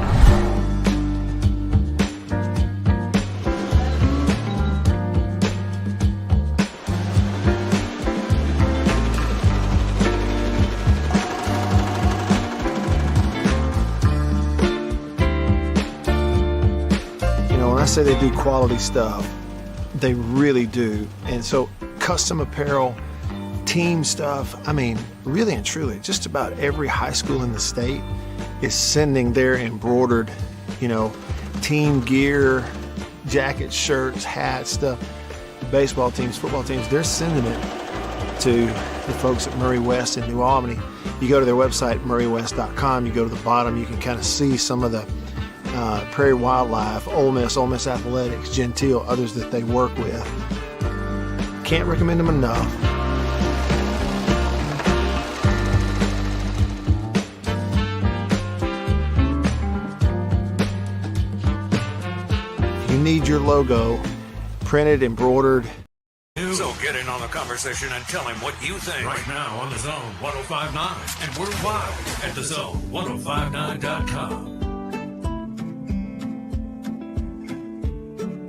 I say they do quality stuff. They really do. And so custom apparel, team stuff, really and truly, just about every high school in the state is sending their embroidered, team gear, jackets, shirts, hats, stuff. Baseball teams, football teams, they're sending it to the folks at Murray West in New Albany. You go to their website, murraywest.com, you go to the bottom, you can kind of see some of the Prairie Wildlife, Ole Miss Athletics, Gentile, others that they work with. Can't recommend them enough. If you need your logo printed, embroidered. So get in on the conversation and tell him what you think. Right now on the Zone 1059 and worldwide at thezone1059.com.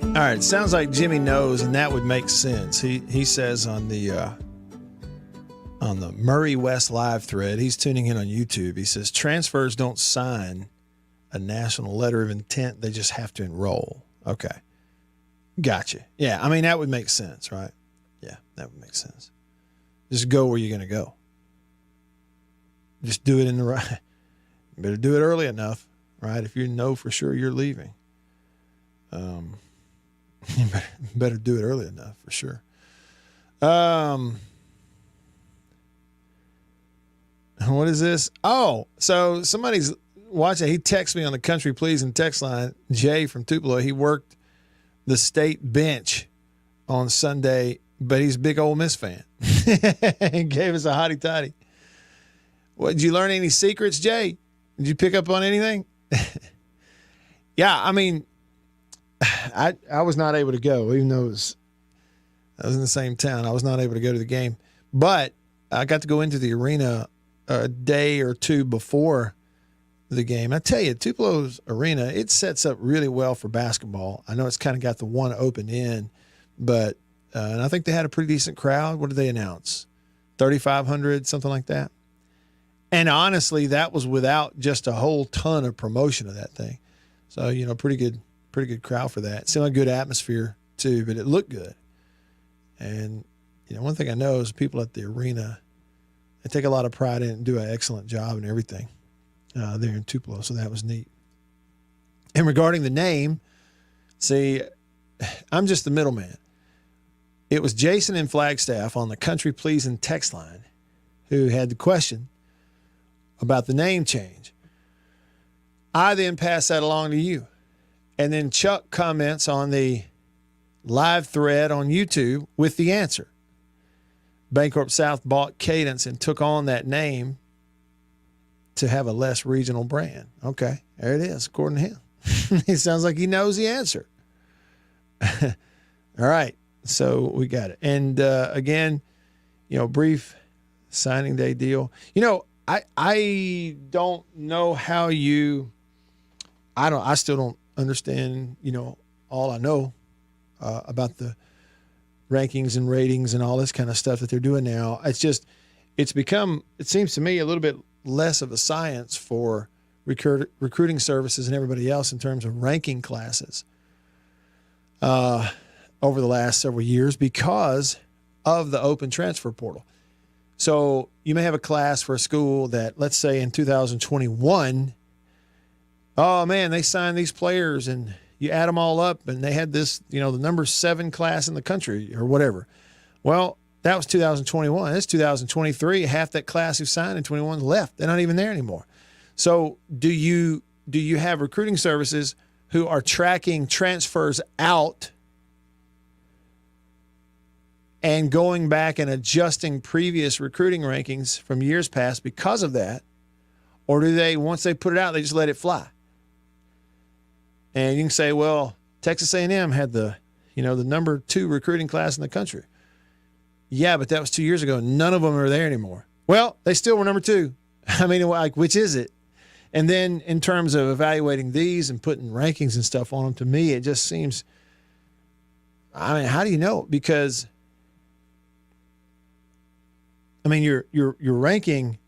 All right, sounds like Jimmy knows, and that would make sense. He says on the Murray West live thread, he's tuning in on YouTube. He says transfers don't sign a national letter of intent; they just have to enroll. Okay, gotcha. Yeah, that would make sense, right? Yeah, that would make sense. Just go where you're going to go. Just do it in the right. You better do it early enough, right? If you know for sure you're leaving. You better do it early enough for sure. What is this? Oh, so somebody's watching. He texted me on the Country Pleasing text line. Jay from Tupelo. He worked the state bench on Sunday, but he's a big Ole Miss fan. He gave us a hotty toddy. What, did you learn any secrets, Jay? Did you pick up on anything? Yeah, I was not able to go, even though I was in the same town. I was not able to go to the game. But I got to go into the arena a day or two before the game. I tell you, Tupelo's arena, it sets up really well for basketball. I know it's kind of got the one open end, but and I think they had a pretty decent crowd. What did they announce? 3,500, something like that. And honestly, that was without just a whole ton of promotion of that thing. So, pretty good crowd for that. It seemed like a good atmosphere too, but it looked good. And, one thing I know is people at the arena, they take a lot of pride in it and do an excellent job and everything there in Tupelo. So that was neat. And regarding the name, see, I'm just the middleman. It was Jason in Flagstaff on the Country Pleasing text line who had the question about the name change. I then pass that along to you. And then Chuck comments on the live thread on YouTube with the answer. Bancorp South bought Cadence and took on that name to have a less regional brand. Okay, there it is, according to him. It sounds like he knows the answer. All right, so we got it. And again, brief signing day deal. I don't know how I still don't understand, all I know about the rankings and ratings and all this kind of stuff that they're doing now. It's become, it seems to me, a little bit less of a science for recruiting services and everybody else in terms of ranking classes over the last several years because of the open transfer portal. So you may have a class for a school that, let's say in 2021, oh man, they signed these players and you add them all up and they had this, the number 7 class in the country or whatever. Well, that was 2021. It's 2023. Half that class who signed in 21 left. They're not even there anymore. So do you have recruiting services who are tracking transfers out and going back and adjusting previous recruiting rankings from years past because of that? Or do they, once they put it out, they just let it fly? And you can say, well, Texas A&M had the number 2 recruiting class in the country. Yeah, but that was 2 years ago. None of them are there anymore. Well, they still were number 2. I mean, which is it? And then in terms of evaluating these and putting rankings and stuff on them, to me, it just seems, how do you know? Because, you're ranking,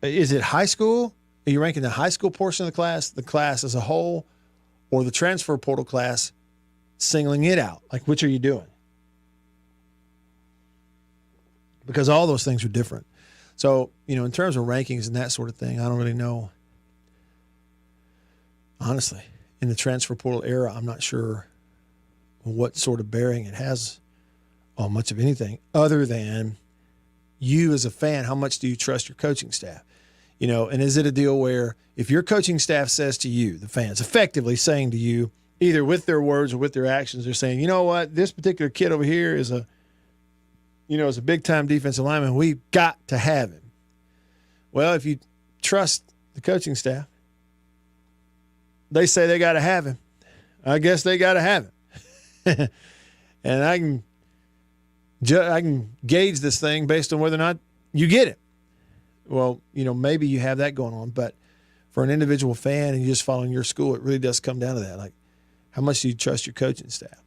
is it high school? Are you ranking the high school portion of the class as a whole, or the transfer portal class, singling it out? Like, which are you doing? Because all those things are different. So, in terms of rankings and that sort of thing, I don't really know. Honestly, in the transfer portal era, I'm not sure what sort of bearing it has on much of anything other than you as a fan. How much do you trust your coaching staff? And is it a deal where if your coaching staff says to you, the fans, effectively saying to you, either with their words or with their actions, they're saying, you know what, this particular kid over here is a big-time defensive lineman. We've got to have him. Well, if you trust the coaching staff, they say they got to have him. I guess they got to have him. And I can gauge this thing based on whether or not you get it. Well, maybe you have that going on, but for an individual fan and you just following your school, it really does come down to that. Like, how much do you trust your coaching staff?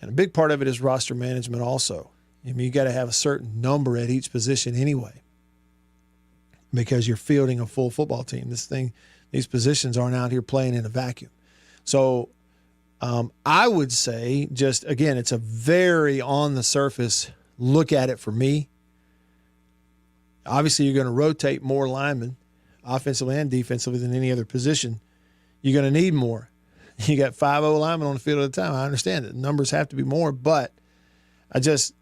And a big part of it is roster management also. You got to have a certain number at each position anyway, because you're fielding a full football team. These positions aren't out here playing in a vacuum. So I would say, just again, it's a very on the surface look at it for me. Obviously, you're going to rotate more linemen, offensively and defensively, than any other position. You're going to need more. You got 5 linemen on the field at a time. I understand that numbers have to be more, but I just,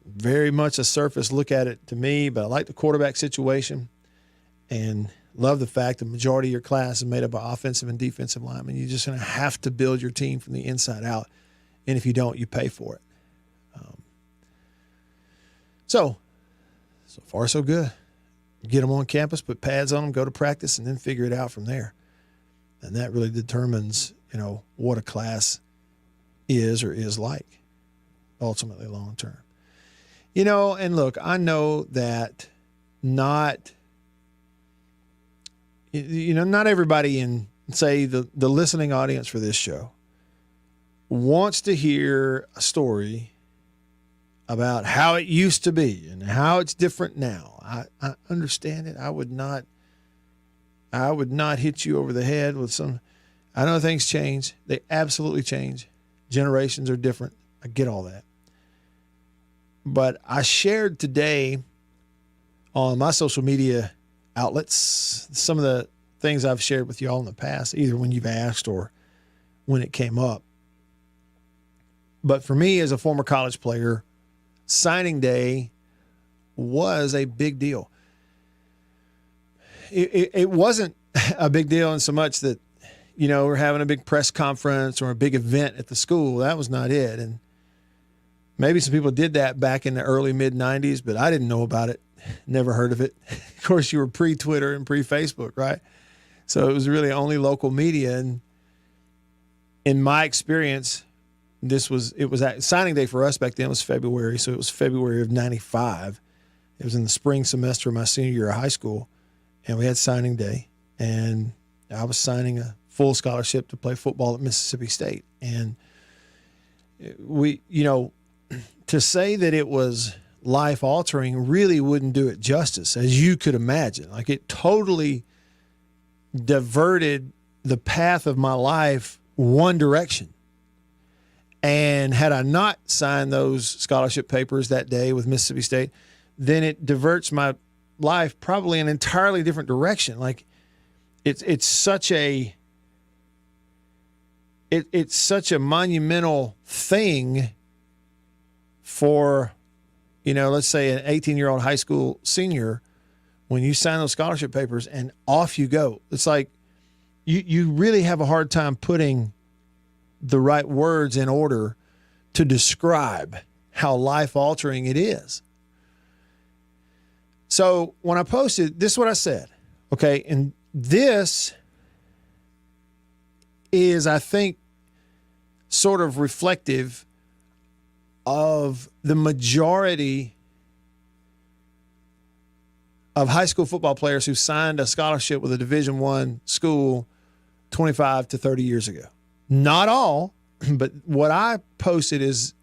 very much a surface look at it to me. But I like the quarterback situation and love the fact the majority of your class is made up of offensive and defensive linemen. You're just going to have to build your team from the inside out, and if you don't, you pay for it. So far, so good. Get them on campus, put pads on them, go to practice, and then figure it out from there. And that really determines, what a class is or is like, ultimately long term. And look, I know that not everybody in, say, the listening audience for this show wants to hear a story about how it used to be and how it's different now. I understand it. I would not hit you over the head with some. I know things change. They absolutely change. Generations are different. I get all that. But I shared today on my social media outlets some of the things I've shared with y'all in the past, either when you've asked or when it came up. But for me, as a former college player, signing day was a big deal. It wasn't a big deal in so much that, we're having a big press conference or a big event at the school. That was not it. And maybe some people did that back in the early mid-90s, but I didn't know about it. Never heard of it. Of course, you were pre-Twitter and pre-Facebook, right? So it was really only local media. And in my experience, it was at signing day for us back then was February, so it was February of '95. It was in the spring semester of my senior year of high school, and we had signing day, and I was signing a full scholarship to play football at Mississippi State. And we, to say that it was life altering really wouldn't do it justice, as you could imagine. Like, it totally diverted the path of my life one direction. And had I not signed those scholarship papers that day with Mississippi State, then it diverts my life probably in an entirely different direction. Like, it's such a monumental thing for, let's say an 18-year-old high school senior, when you sign those scholarship papers and off you go. It's like you really have a hard time putting the right words in order to describe how life-altering it is. So when I posted, this is what I said, okay? And this is, I think, sort of reflective of the majority of high school football players who signed a scholarship with a Division I school 25 to 30 years ago. Not all, but what I posted is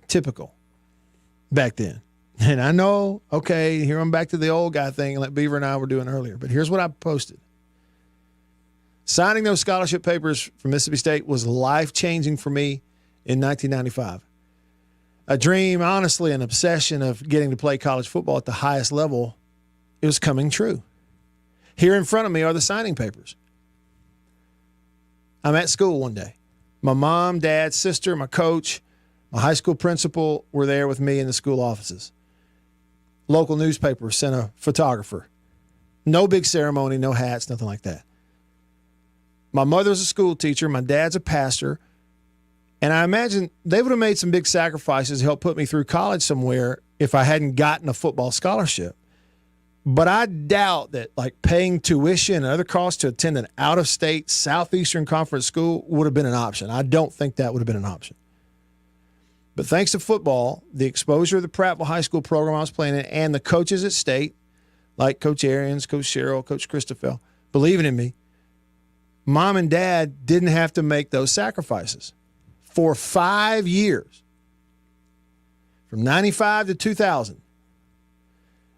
typical back then. And I know, okay, here I'm back to the old guy thing like Beaver and I were doing earlier, but here's what I posted. Signing those scholarship papers for Mississippi State was life-changing for me in 1995. A dream, honestly, an obsession of getting to play college football at the highest level, it was coming true. Here in front of me are the signing papers. I'm at school one day. My mom, dad, sister, my coach, my high school principal were there with me in the school offices. Local newspaper sent a photographer. No big ceremony, no hats, nothing like that. My mother's a school teacher. My dad's a pastor. And I imagine they would have made some big sacrifices to help put me through college somewhere if I hadn't gotten a football scholarship. But I doubt that, like, paying tuition and other costs to attend an out-of-state Southeastern Conference school would have been an option. I don't think that would have been an option. But thanks to football, the exposure of the Prattville High School program I was playing in, and the coaches at State, like Coach Arians, Coach Sherrill, Coach Christoffel, believing in me, Mom and Dad didn't have to make those sacrifices. For 5 years, from 95 to 2000,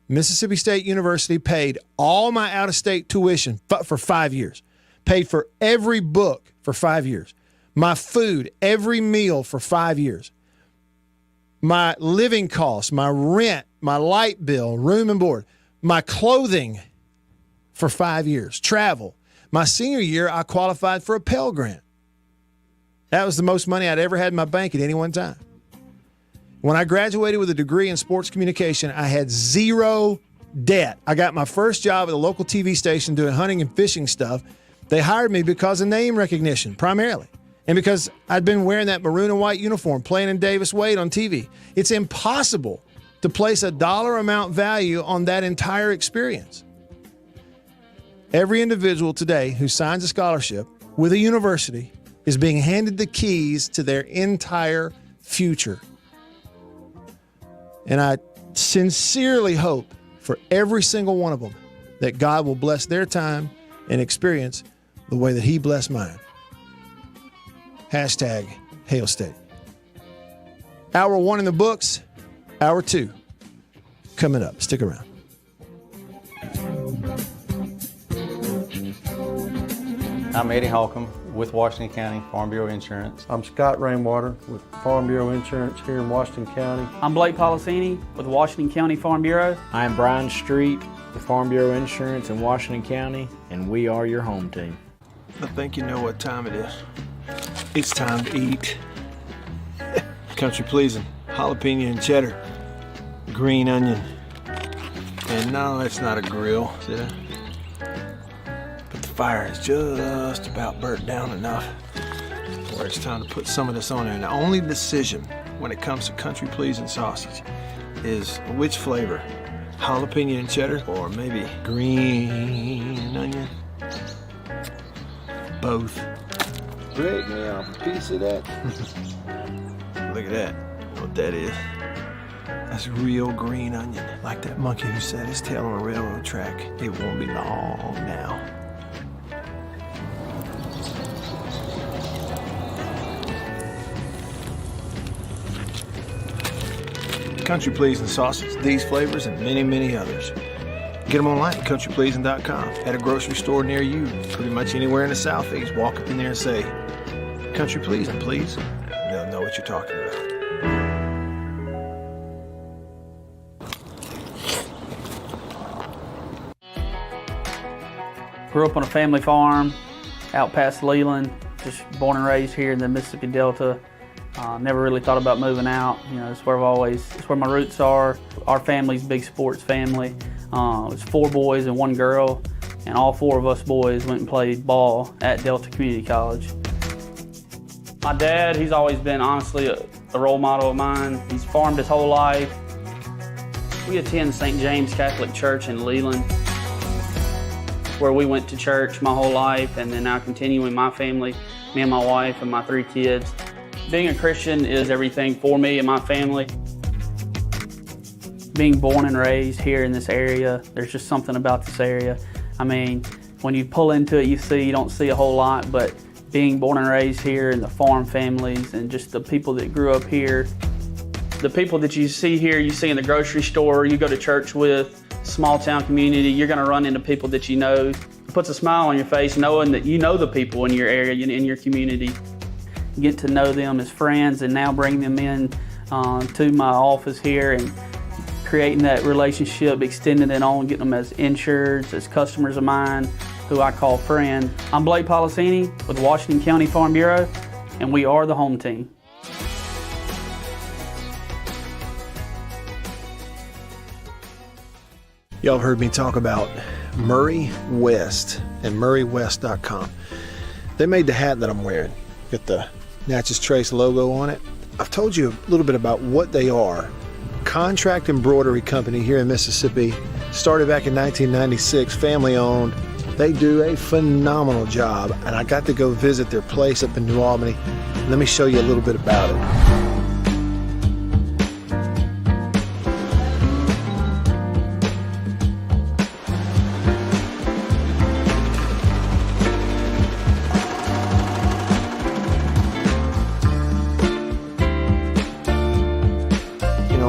Mississippi State University paid all my out-of-state tuition for 5 years, paid for every book for 5 years, my food, every meal for 5 years, my living costs, my rent, my light bill, room and board, my clothing for 5 years, travel. My senior year, I qualified for a Pell Grant. That was the most money I'd ever had in my bank at any one time. When I graduated with a degree in sports communication, I had zero debt. I got my first job at a local TV station doing hunting and fishing stuff. They hired me because of name recognition, primarily, and because I'd been wearing that maroon and white uniform playing in Davis Wade on TV. It's impossible to place a dollar amount value on that entire experience. Every individual today who signs a scholarship with a university is being handed the keys to their entire future. And I sincerely hope for every single one of them that God will bless their time and experience the way that He blessed mine. Hashtag Hail State. Hour 1 in the books. Hour 2 coming up. Stick around. I'm Eddie Holcomb with Washington County Farm Bureau Insurance. I'm Scott Rainwater with Farm Bureau Insurance here in Washington County. I'm Blake Policini with Washington County Farm Bureau. I'm Brian Street with Farm Bureau Insurance in Washington County, and we are your home team. I think you know what time it is. It's time to eat. Country pleasing, jalapeno and cheddar, green onion. And no, it's not a grill, see that? But the fire is just about burnt down enough where it's time to put some of this on there. And the only decision when it comes to country pleasing sausage is which flavor, jalapeno and cheddar or maybe green onion. Both. break me off a piece of that. Look at that. What that is. That's real green onion. Like that monkey who set his tail on a railroad track. It won't be long now. Country Pleasing sausage, these flavors, and many, many others. Get them online at countrypleasing.com. At a grocery store near you, pretty much anywhere in the Southeast. Walk up in there and say, Country Pleasing, please. They'll know what you're talking about. Grew up on a family farm out past Leland, just born and raised here in the Mississippi Delta. Never really thought about moving out. You know, it's where my roots are. Our family's a big sports family. It's 4 boys and 1 girl, and all 4 of us boys went and played ball at Delta Community College. My dad, he's always been honestly a role model of mine. He's farmed his whole life. We attend St. James Catholic Church in Leland, where we went to church my whole life, and then now continuing my family, me and my wife and my 3 kids. Being a Christian is everything for me and my family. Being born and raised here in this area, there's just something about this area. I mean, when you pull into it, you don't see a whole lot, but being born and raised here and the farm families and just the people that grew up here, the people that you see here, you see in the grocery store, you go to church with, small town community, you're gonna run into people that you know. It puts a smile on your face knowing that you know the people in your area, in your community. Get to know them as friends and now bring them in to my office here and creating that relationship, extending it on, getting them as insureds, as customers of mine, who I call friend. I'm Blake Policini with Washington County Farm Bureau, and we are the home team. Y'all heard me talk about Murray West and murraywest.com. They made the hat that I'm wearing. Got the Natchez Trace logo on it. I've told you a little bit about what they are. Contract embroidery company here in Mississippi. Started back in 1996, family owned. They do a phenomenal job, and I got to go visit their place up in New Albany. Let me show you a little bit about it.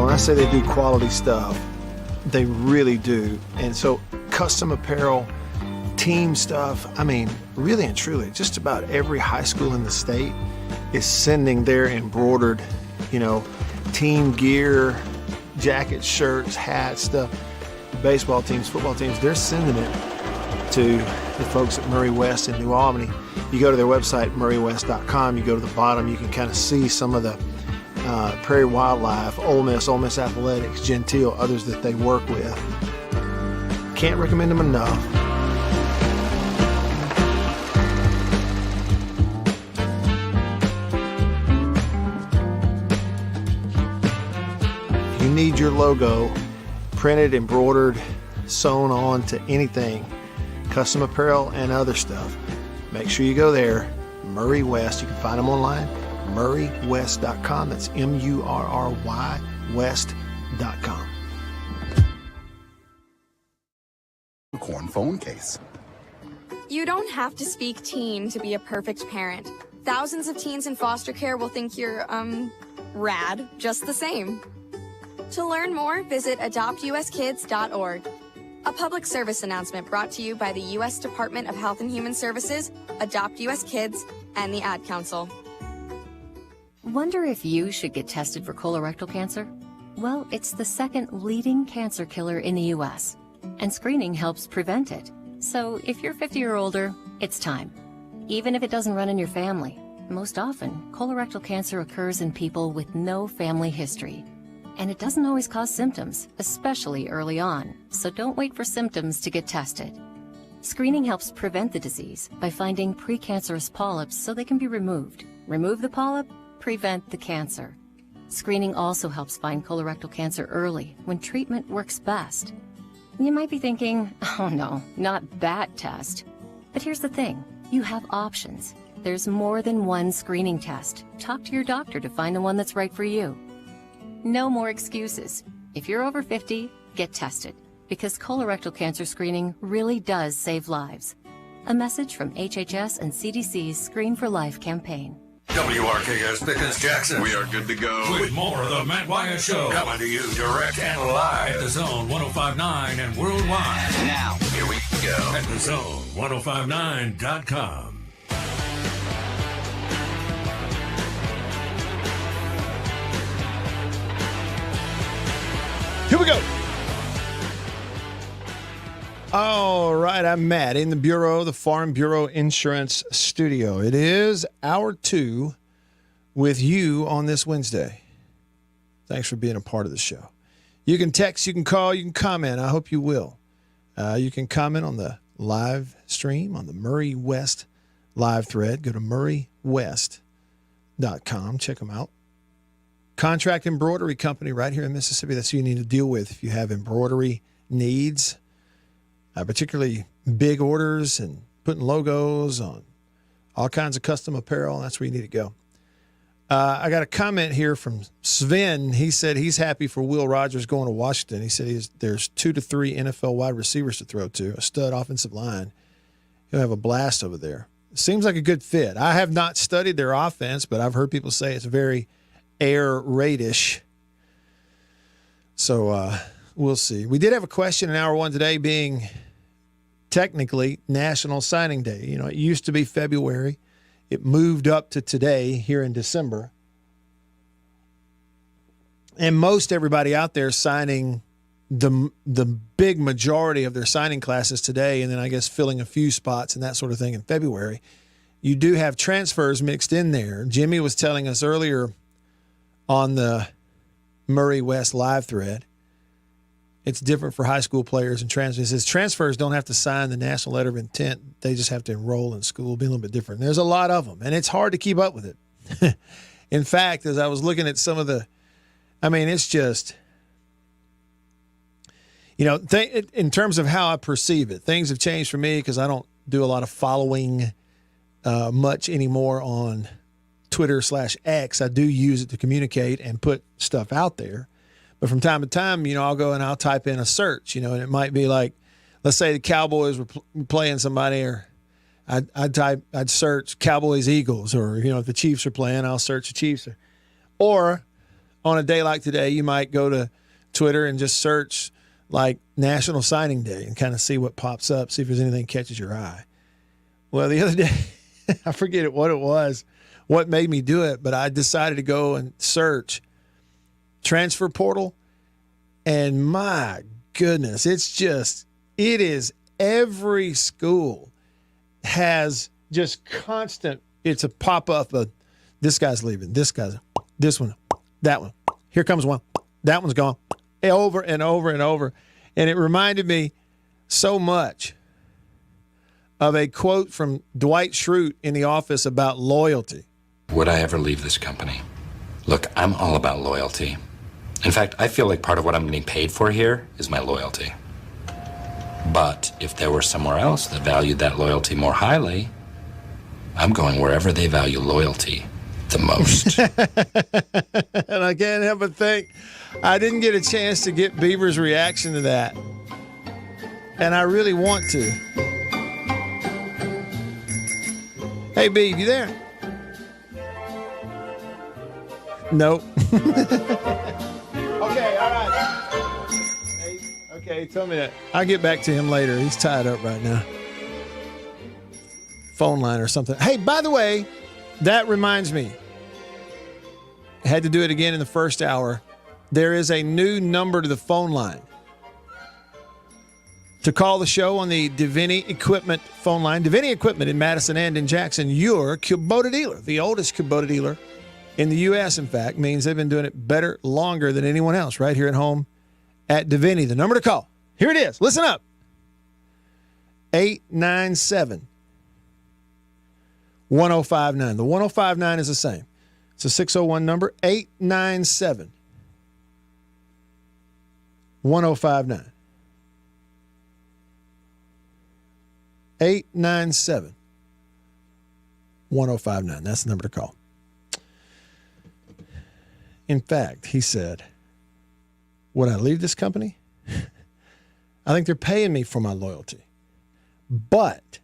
I say they do quality stuff. They really do. And so custom apparel, team stuff, I mean, really and truly, just about every high school in the state is sending their embroidered, team gear, jackets, shirts, hats, stuff. Baseball teams, football teams, they're sending it to the folks at Murray West in New Albany. You go to their website, murraywest.com, you go to the bottom, you can kind of see some of the Prairie Wildlife, Ole Miss Athletics, Gentile, others that they work with. Can't recommend them enough. If you need your logo printed, embroidered, sewn on to anything, custom apparel and other stuff, make sure you go there. Murray West, you can find them online. murraywest.com. That's MURRY West.com. Corn phone case. You don't have to speak teen to be a perfect parent. Thousands of teens in foster care will think you're, rad just the same. To learn more, visit adoptuskids.org. A public service announcement brought to you by the U.S. Department of Health and Human Services, Adopt U.S. Kids, and the Ad Council. Wonder if you should get tested for colorectal cancer? Well, it's the second leading cancer killer in the U.S., and screening helps prevent it. So if you're 50 or older, it's time. Even if it doesn't run in your family. Most often, colorectal cancer occurs in people with no family history. And it doesn't always cause symptoms, especially early on, so don't wait for symptoms to get tested. Screening helps prevent the disease by finding precancerous polyps so they can be removed. Remove the polyp, prevent the cancer. Screening also helps find colorectal cancer early when treatment works best. You might be thinking, oh no, not that test. But here's the thing, you have options. There's more than one screening test. Talk to your doctor to find the one that's right for you. No more excuses. If you're over 50, get tested, because colorectal cancer screening really does save lives. A message from HHS and CDC's Screen for Life campaign. WRKS Pickens Jackson. We are good to go. With more of the Matt Wyatt Show. Coming to you direct and live. At the Zone 105.9 and worldwide. Now, here we go. At the Zone 105.9.com. Here we go. All right, I'm Matt in the Bureau, the Farm Bureau Insurance Studio. It is hour 2 with you on this Wednesday. Thanks for being a part of the show. You can text, you can call, you can comment. I hope you will. You can comment on the live stream on the Murray West live thread. Go to murraywest.com. Check them out. Contract embroidery company right here in Mississippi. That's who you need to deal with if you have embroidery needs, particularly big orders and putting logos on all kinds of custom apparel. That's where you need to go. I got a comment here from Sven. He said he's happy for Will Rogers going to Washington. He said there's 2 to 3 NFL wide receivers to throw to, a stud offensive line. He'll have a blast over there. Seems like a good fit. I have not studied their offense, but I've heard people say it's very air raid-ish. So we'll see. We did have a question in hour 1 today, being technically National Signing Day. You know, it used to be February. It moved up to today here in December. And most everybody out there signing the big majority of their signing classes today, and then I guess filling a few spots and that sort of thing in February. You do have transfers mixed in there. Jimmy was telling us earlier on the Murray West live thread, it's different for high school players and transfers. It says transfers don't have to sign the national letter of intent. They just have to enroll in school. It'll be a little bit different. There's a lot of them, and it's hard to keep up with it. In fact, as I was looking at some of it's just, in terms of how I perceive it, things have changed for me because I don't do a lot of following much anymore on Twitter/X. I do use it to communicate and put stuff out there. But from time to time, I'll go and I'll type in a search, and it might be like, let's say the Cowboys were playing somebody, or I'd search Cowboys Eagles, or, if the Chiefs are playing, I'll search the Chiefs. Or on a day like today, you might go to Twitter and just search like National Signing Day and kind of see what pops up, see if there's anything catches your eye. Well, the other day, I forget what it was, what made me do it, but I decided to go and search transfer portal, and my goodness, it is every school has just constant, it's a pop-up of this guy's leaving, this one, that one, here comes one, that one's gone, over and over and over. And it reminded me so much of a quote from Dwight Schrute in The Office about loyalty. Would I ever leave this company? Look, I'm all about loyalty. In fact, I feel like part of what I'm getting paid for here is my loyalty. But if there were somewhere else that valued that loyalty more highly, I'm going wherever they value loyalty the most. And I can't help but think, I didn't get a chance to get Beaver's reaction to that. And I really want to. Hey, Beav, you there? Nope. Okay, all right. Hey, okay, tell me that. I'll get back to him later. He's tied up right now. Phone line or something. Hey, by the way, that reminds me. I had to do it again in the first hour. There is a new number to the phone line. To call the show on the Davini Equipment phone line. Davini Equipment in Madison and in Jackson, your Kubota dealer, the oldest Kubota dealer in the U.S., in fact, means they've been doing it better, longer than anyone else right here at home at Davini. The number to call, here it is. Listen up. 897-1059. The 1059 is the same. It's a 601 number, 897-1059. 897 1059. That's the number to call. In fact, he said, would I leave this company? I think they're paying me for my loyalty. But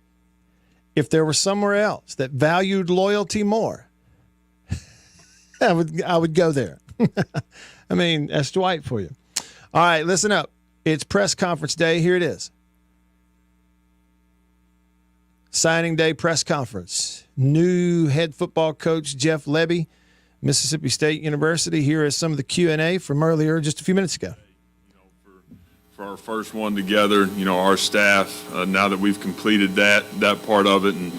if there was somewhere else that valued loyalty more, I would go there. I mean, that's Dwight for you. All right, listen up. It's press conference day. Here it is. Signing day press conference. New head football coach Jeff Lebby, Mississippi State University. Here is some of the Q&A from earlier, just a few minutes ago. For our first one together, our staff, now that we've completed that part of it and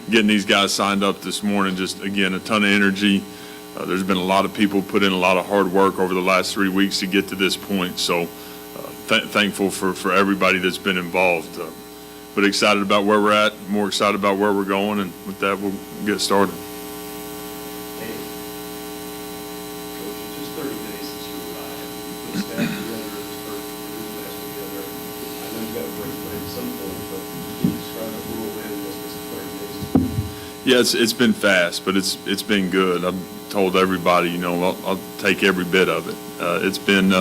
getting these guys signed up this morning, just, again, a ton of energy. There's been a lot of people put in a lot of hard work over the last 3 weeks to get to this point. So thankful for everybody that's been involved. But excited about where we're at, more excited about where we're going, and with that, we'll get started. Yeah, it's been fast, but it's been good. I've told everybody, I'll take every bit of it. It's been,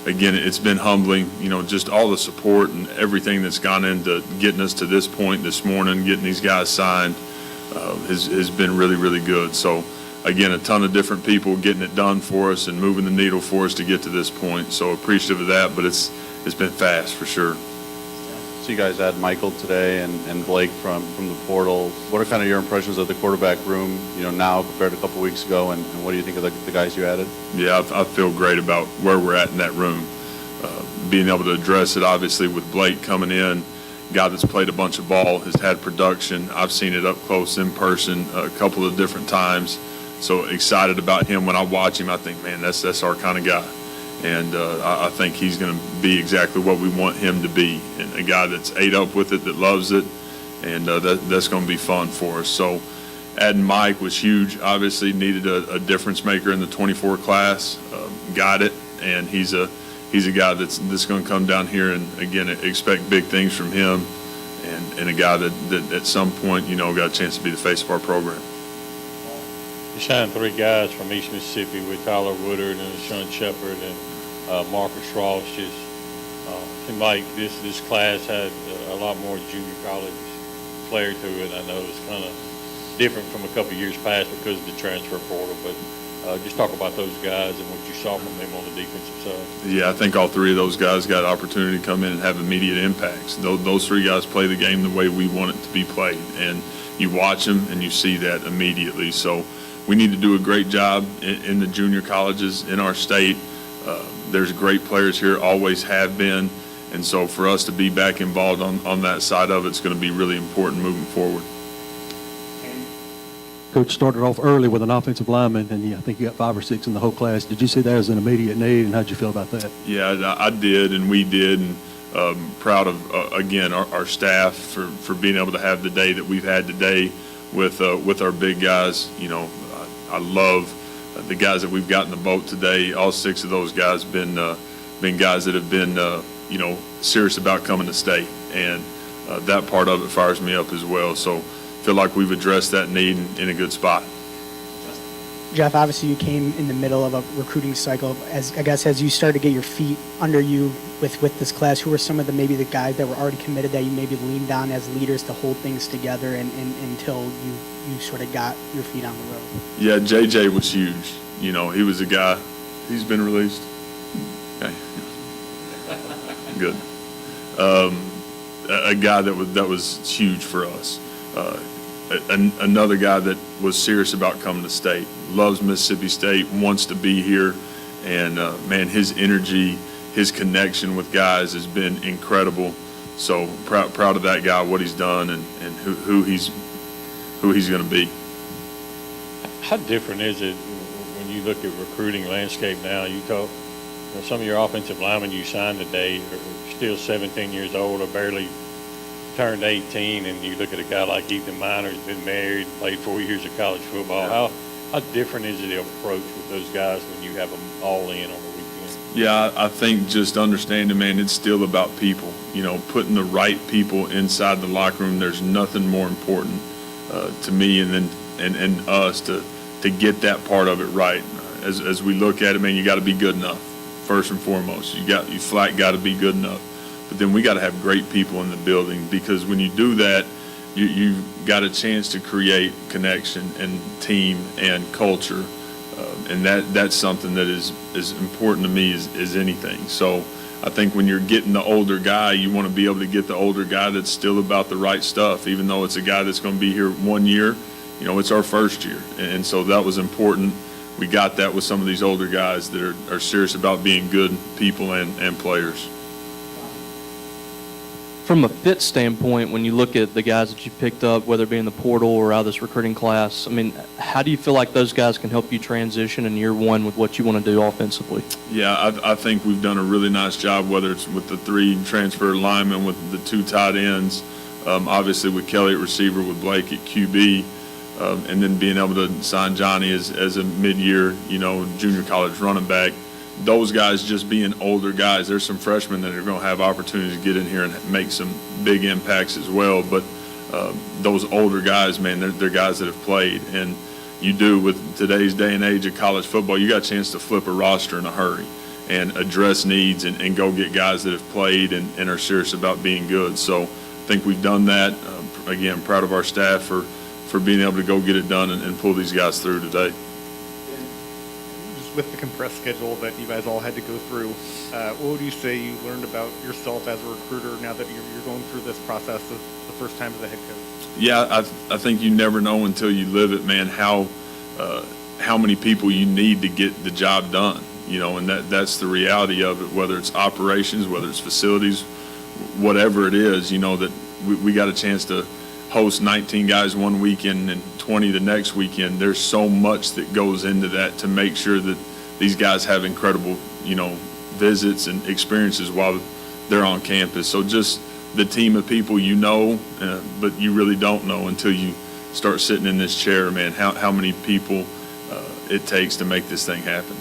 again, it's been humbling, just all the support and everything that's gone into getting us to this point this morning, getting these guys signed, has been really, really good. So, again, a ton of different people getting it done for us and moving the needle for us to get to this point. So appreciative of that, but it's been fast for sure. So you guys had Michael today and Blake from the portal. What are kind of your impressions of the quarterback room, now compared to a couple weeks ago, and what do you think of the guys you added? Yeah, I feel great about where we're at in that room. Being able to address it, obviously, with Blake coming in, guy that's played a bunch of ball, has had production. I've seen it up close in person a couple of different times. So excited about him. When I watch him, I think, man, that's our kind of guy. And I think he's going to be exactly what we want him to be, and a guy that's ate up with it, that loves it, and that's going to be fun for us. So adding Mike was huge. Obviously needed a difference maker in the 24 class. Got it, and he's a guy that's going to come down here and, again, expect big things from him, and a guy that at some point, got a chance to be the face of our program. You signed 3 guys from East Mississippi with Tyler Woodard and Sean Shepard and Marcus Ross. Just seemed like this class had a lot more junior college flair to it. I know it's kind of different from a couple years past because of the transfer portal, but just talk about those guys and what you saw from them on the defensive side. Yeah, I think all 3 of those guys got an opportunity to come in and have immediate impacts. Those 3 guys play the game the way we want it to be played, and you watch them and you see that immediately. So we need to do a great job in the junior colleges in our state. There's great players here, always have been, and so for us to be back involved on that side of it's going to be really important moving forward. Coach started off early with an offensive lineman, and I think you got 5 or 6 in the whole class. Did you see that as an immediate need, and how'd you feel about that? Yeah, I did, and we did, and proud of, again, our staff for being able to have the day that we've had today with our big guys. I love the guys that we've got in the boat today. All 6 of those guys been guys that have been serious about coming to state, and that part of it fires me up as well. So feel like we've addressed that need in a good spot. Jeff, obviously you came in the middle of a recruiting cycle. As you started to get your feet under you with this class, who were some of maybe the guys that were already committed that you maybe leaned on as leaders to hold things together and until you sort of got your feet on the road? Yeah, JJ was huge. He was a guy. He's been released. Okay. Good. A guy that was huge for us. Another guy that was serious about coming to state, loves Mississippi State, wants to be here, and man, his energy, his connection with guys has been incredible. So proud of that guy, what he's done, and who he's going to be. How different is it when you look at recruiting landscape now? You talk, some of your offensive linemen you signed today are still 17 years old or barely turned 18, and you look at a guy like Ethan Miner who's been married, played 4 years of college football. How different is the approach with those guys when you have them all in on the weekend? Yeah, I think just understanding, man, it's still about people. Putting the right people inside the locker room. There's nothing more important to me and us to get that part of it right. As we look at it, man, you got to be good enough first and foremost. You flat got to be good enough, but then we got to have great people in the building, because when you do that, you've got a chance to create connection and team and culture, and that's something that is as important to me as anything. So I think when you're getting the older guy, you want to be able to get the older guy that's still about the right stuff, even though it's a guy that's going to be here 1 year. It's our first year, and so that was important. We got that with some of these older guys that are serious about being good people and players. From a fit standpoint, when you look at the guys that you picked up, whether it be in the portal or out of this recruiting class, I mean, how do you feel like those guys can help you transition in year one with what you want to do offensively? Yeah, I think we've done a really nice job, whether it's with the 3 transfer linemen, with the 2 tight ends, obviously with Kelly at receiver, with Blake at QB, and then being able to sign Johnny as a mid-year, junior college running back. Those guys just being older guys. There's some freshmen that are going to have opportunities to get in here and make some big impacts as well. But those older guys, man, they're guys that have played. And you do, with today's day and age of college football, you got a chance to flip a roster in a hurry and address needs and go get guys that have played and are serious about being good. So I think we've done that. Again, proud of our staff for being able to go get it done and pull these guys through today. With the compressed schedule that you guys all had to go through, what would you say you learned about yourself as a recruiter now that you're going through this process of the first time as a head coach? Yeah, I think you never know until you live it, man, how many people you need to get the job done, and that's the reality of it, whether it's operations, whether it's facilities, whatever it is, that we got a chance to host 19 guys one weekend and 20 the next weekend. There's so much that goes into that to make sure that these guys have incredible, visits and experiences while they're on campus. So just the team of people but you really don't know until you start sitting in this chair, man, how many people it takes to make this thing happen.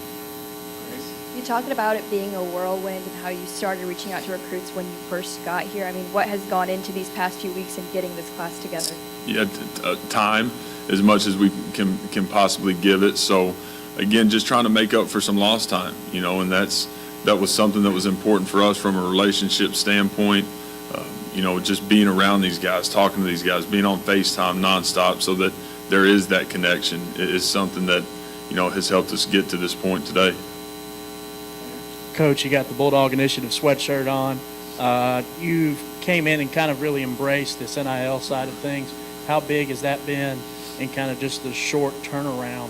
You talking about it being a whirlwind and how you started reaching out to recruits when you first got here. I mean, what has gone into these past few weeks in getting this class together? Yeah, time, as much as we can possibly give it. So, again, just trying to make up for some lost time, and that was something that was important for us from a relationship standpoint. Just being around these guys, talking to these guys, being on FaceTime nonstop, so that there is that connection is something that has helped us get to this point today. Coach, you got the Bulldog Initiative sweatshirt on. You came in and kind of really embraced this NIL side of things. How big has that been in kind of just the short turnaround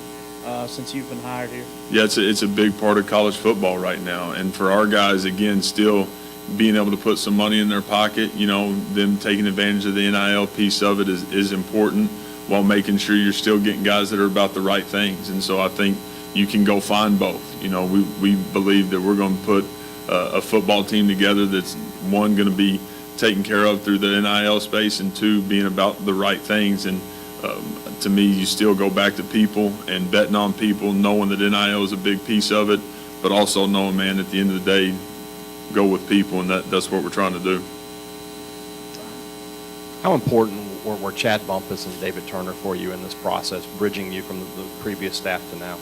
since you've been hired here? Yeah, it's a big part of college football right now. And for our guys, again, still being able to put some money in their pocket, them taking advantage of the NIL piece of it is important, while making sure you're still getting guys that are about the right things. And so I think you can go find both. We believe that we're going to put a football team together that's, one, going to be taken care of through the NIL space, and 2, being about the right things. And to me, you still go back to people and betting on people, knowing that NIL is a big piece of it, but also knowing, man, at the end of the day, go with people, and that's what we're trying to do. How important were Chad Bumpus and David Turner for you in this process, bridging you from the previous staff to now?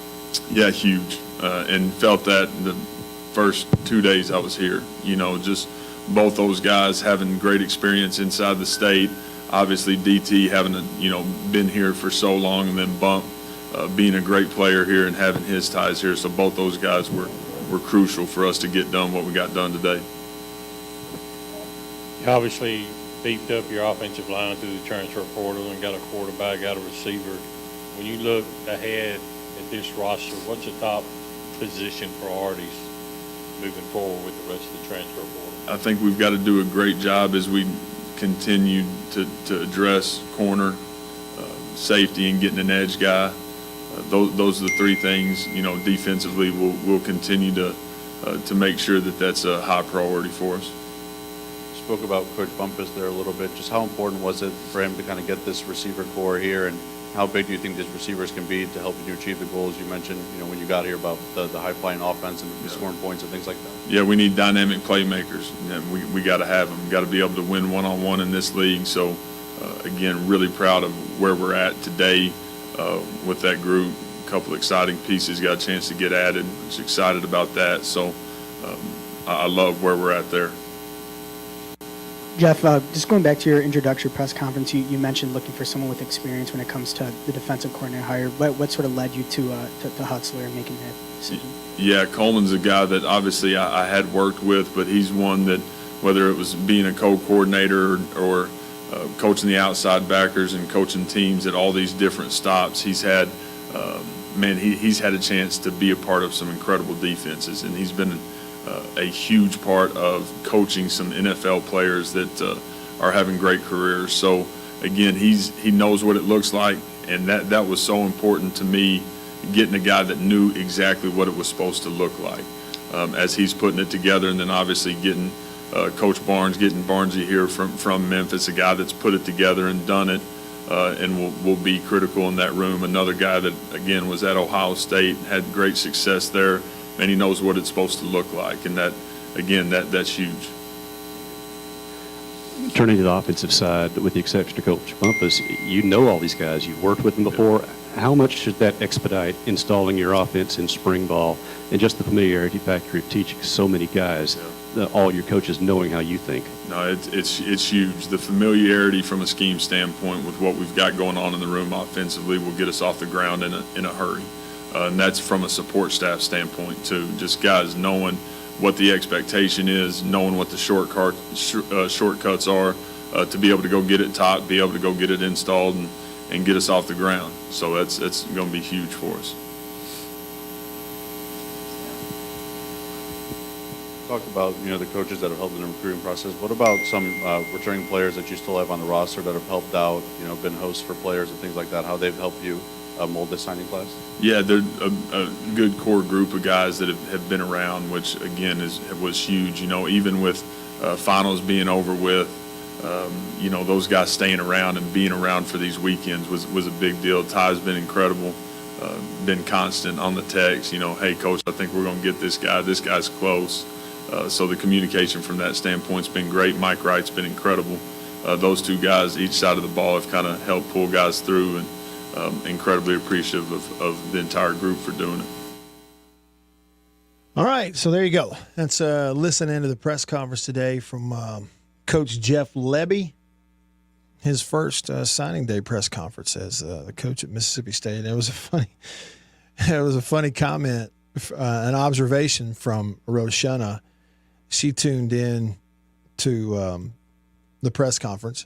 Yeah, huge, and felt that the first 2 days I was here. Just both those guys having great experience inside the state. Obviously, DT having been here for so long, and then Bump being a great player here and having his ties here. So both those guys were crucial for us to get done what we got done today. You obviously beefed up your offensive line through the transfer portal and got a quarterback, got a receiver. When you look ahead at this roster, what's the top position priorities moving forward with the rest of the transfer portal? I think we've got to do a great job as we continue to address corner, safety, and getting an edge guy. Those are the 3 things. Defensively, we'll continue to make sure that that's a high priority for us. You spoke about Coach Bumpus there a little bit. Just how important was it for him to kind of get this receiver core here, and how big do you think these receivers can be to help you achieve the goals you mentioned, when you got here, about the high-flying offense and scoring points and things like that? Yeah, we need dynamic playmakers, and we got to have them. Got to be able to win one-on-one in this league. So Again, really proud of where we're at today with that group. A couple exciting pieces got a chance to get added. Just excited about that. So I love where we're at there. Jeff, just going back to your introductory press conference, you mentioned looking for someone with experience when it comes to the defensive coordinator hire. What sort of led you to Hutzler and making that decision? Yeah, Coleman's a guy that obviously I had worked with, but he's one that, whether it was being a co-coordinator or coaching the outside backers and coaching teams at all these different stops, he's had, he's had a chance to be a part of some incredible defenses, and he's been a huge part of coaching some NFL players that are having great careers. So again, he knows what it looks like, and that was so important to me, getting a guy that knew exactly what it was supposed to look like as he's putting it together. And then obviously getting Coach Barnes, getting Barnesy here from Memphis, a guy that's put it together and done it and will be critical in that room. Another guy that, again, was at Ohio State, had great success there, and he knows what it's supposed to look like. And that, again, that's huge. Turning to the offensive side, with the exception of Coach Bumpus, you know all these guys. You've worked with them before. How much should that expedite installing your offense in spring ball and just the familiarity factor of teaching so many guys, all your coaches knowing how you think? No, it's huge. The familiarity from a scheme standpoint with what we've got going on in the room offensively will get us off the ground in a hurry. And that's from a support staff standpoint too. Just guys knowing what the expectation is, knowing what the shortcuts are, to be able to go get it taught, be able to go get it installed, and get us off the ground. So that's going to be huge for us. Talk about the coaches that have helped in the recruiting process. What about some returning players that you still have on the roster that have helped out, been hosts for players and things like that, how they've helped you mold this signing class? Yeah, they're a good core group of guys that have been around, which again was huge. Even with finals being over with, those guys staying around and being around for these weekends was a big deal. Ty's been incredible, been constant on the text. Hey coach, I think we're going to get this guy. This guy's close. So the communication from that standpoint's been great. Mike Wright's been incredible. Those two guys, each side of the ball, have kind of helped pull guys through, and incredibly appreciative of the entire group for doing it. All right, so there you go. That's listen into the press conference today from Coach Jeff Lebby, his first signing day press conference as the coach at Mississippi State. It was a funny comment, an observation from Roshana. She tuned in to the press conference.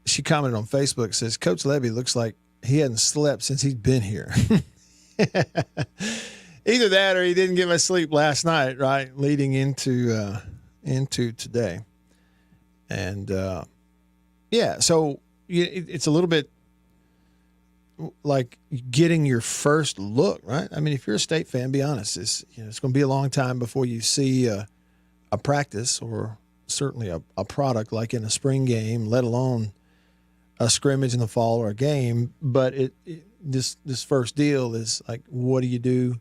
She commented on Facebook, says, Coach Lebby looks like he hadn't slept since he's been here. Either that or he didn't get much sleep last night, right, leading into today. And, so it's a little bit like getting your first look, right? I mean, if you're a State fan, be honest, it's going to be a long time before you see a practice or certainly a product like in a spring game, let alone a scrimmage in the fall or a game. But this first deal is like, what do you do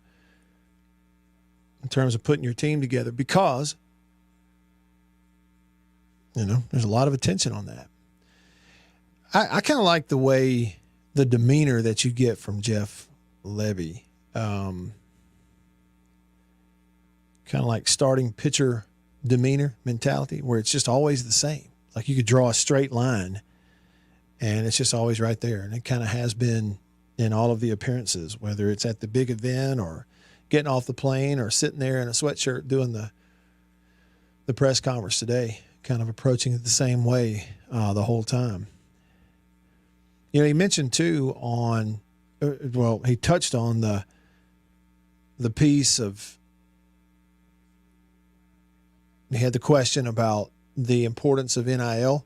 in terms of putting your team together? Because, there's a lot of attention on that. I kind of like the way the demeanor that you get from Jeff Lebby, kind of like starting pitcher demeanor mentality, where it's just always the same. Like you could draw a straight line and it's just always right there. And it kind of has been in all of the appearances, whether it's at the big event or getting off the plane or sitting there in a sweatshirt doing the press conference today, kind of approaching it the same way the whole time. He mentioned too he touched on the piece of, he had the question about the importance of NIL,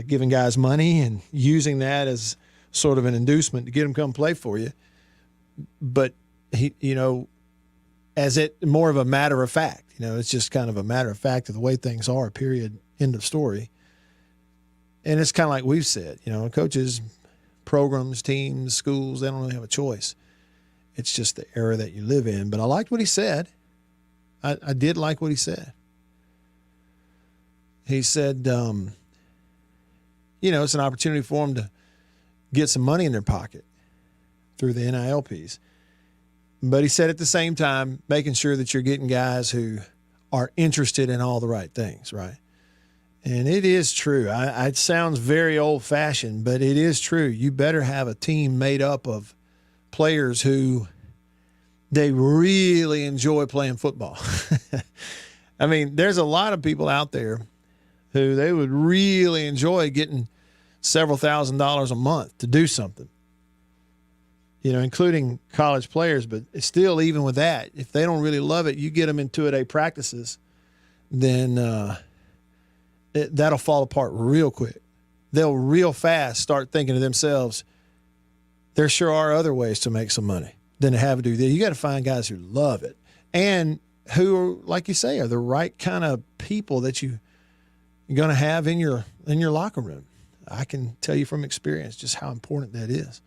giving guys money and using that as sort of an inducement to get them to come play for you. But he, as it more of a matter of fact, it's just kind of a matter of fact of the way things are, period, end of story. And it's kind of like we've said, coaches, programs, teams, schools, they don't really have a choice. It's just the era that you live in. But I liked what he said. I did like what he said. He said, it's an opportunity for them to get some money in their pocket through the NIL piece. But he said at the same time, making sure that you're getting guys who are interested in all the right things, right? And it is true. It sounds very old-fashioned, but it is true. You better have a team made up of players who they really enjoy playing football. I mean, there's a lot of people out there who they would really enjoy getting several $1,000s a month to do something, including college players. But still, even with that, if they don't really love it, you get them in 2-a-day practices, then that'll fall apart real quick. They'll real fast start thinking to themselves, there sure are other ways to make some money than to have to do that. You got to find guys who love it and who are, like you say, are the right kind of people that you're going to have in your locker room. I can tell you from experience just how important that is.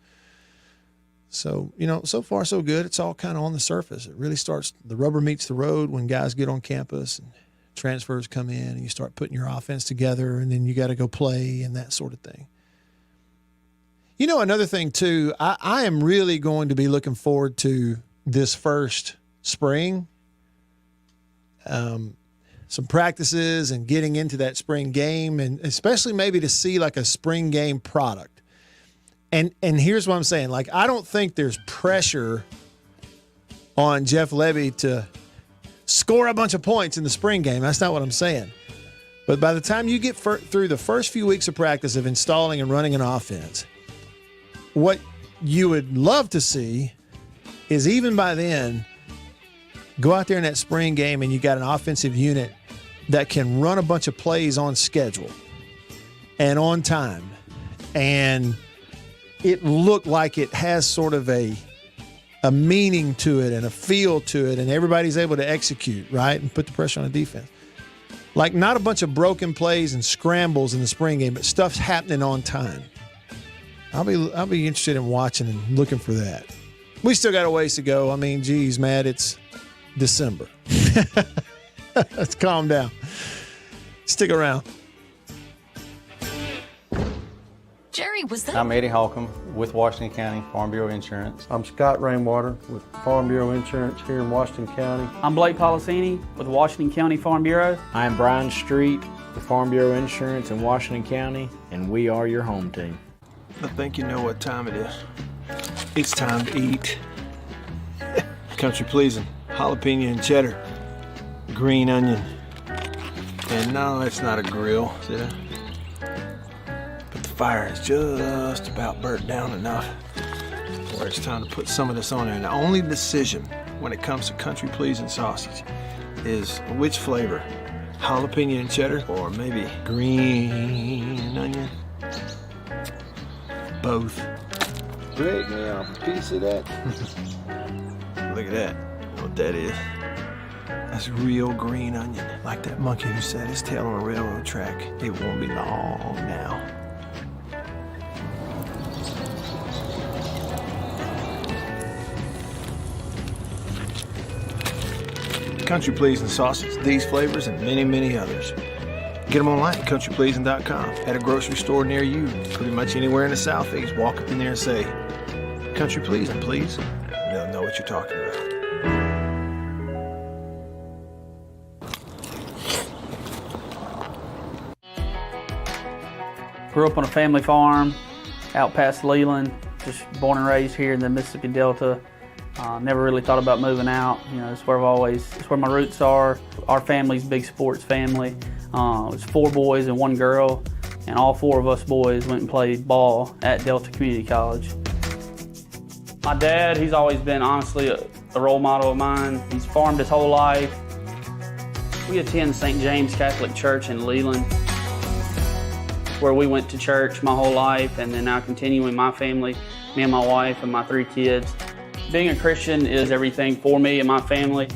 So, so far so good. It's all kind of on the surface. It really starts, the rubber meets the road when guys get on campus and transfers come in and you start putting your offense together, and then you got to go play and that sort of thing. Another thing too, I am really going to be looking forward to this first spring. Some practices and getting into that spring game, and especially maybe to see like a spring game product. And here's what I'm saying. Like, I don't think there's pressure on Jeff Levy to score a bunch of points in the spring game. That's not what I'm saying. But by the time you get through the first few weeks of practice of installing and running an offense, what you would love to see is even by then, go out there in that spring game and you got an offensive unit that can run a bunch of plays on schedule and on time. And it looked like it has sort of a meaning to it and a feel to it, and everybody's able to execute, right, and put the pressure on the defense. Like, not a bunch of broken plays and scrambles in the spring game, but stuff's happening on time. I'll be interested in watching and looking for that. We still got a ways to go. I mean, geez, Matt, it's December. Let's calm down. Stick around. Jerry, was that? I'm Eddie Holcomb with Washington County Farm Bureau Insurance. I'm Scott Rainwater with Farm Bureau Insurance here in Washington County. I'm Blake Policini with Washington County Farm Bureau. I'm Brian Street with Farm Bureau Insurance in Washington County, and we are your home team. I think you know what time it is. It's time to eat. Country pleasing, jalapeno and cheddar, green onion. And no, it's not a grill, see that? But the fire is just about burnt down enough where it's time to put some of this on there. And the only decision when it comes to country pleasing sausage is which flavor, jalapeno and cheddar or maybe green onion. Both. Break me off a piece of that. Look at that. You know what that is? That's real green onion. Like that monkey who set his tail on a railroad track. It won't be long now. Country Pleasing sausage, these flavors, and many, many others. Get them online at countrypleasing.com. At a grocery store near you, pretty much anywhere in the Southeast. Walk up in there and say, Country Pleasing, please. They'll know what you're talking about. Grew up on a family farm out past Leland, just born and raised here in the Mississippi Delta. Never really thought about moving out. It's where it's where my roots are. Our family's a big sports family. It was 4 boys and 1 girl, and all 4 of us boys went and played ball at Delta Community College. My dad, he's always been honestly a role model of mine. He's farmed his whole life. We attend St. James Catholic Church in Leland, where we went to church my whole life, and then now continuing my family, me and my wife and my 3 kids. Being a Christian is everything for me and my family.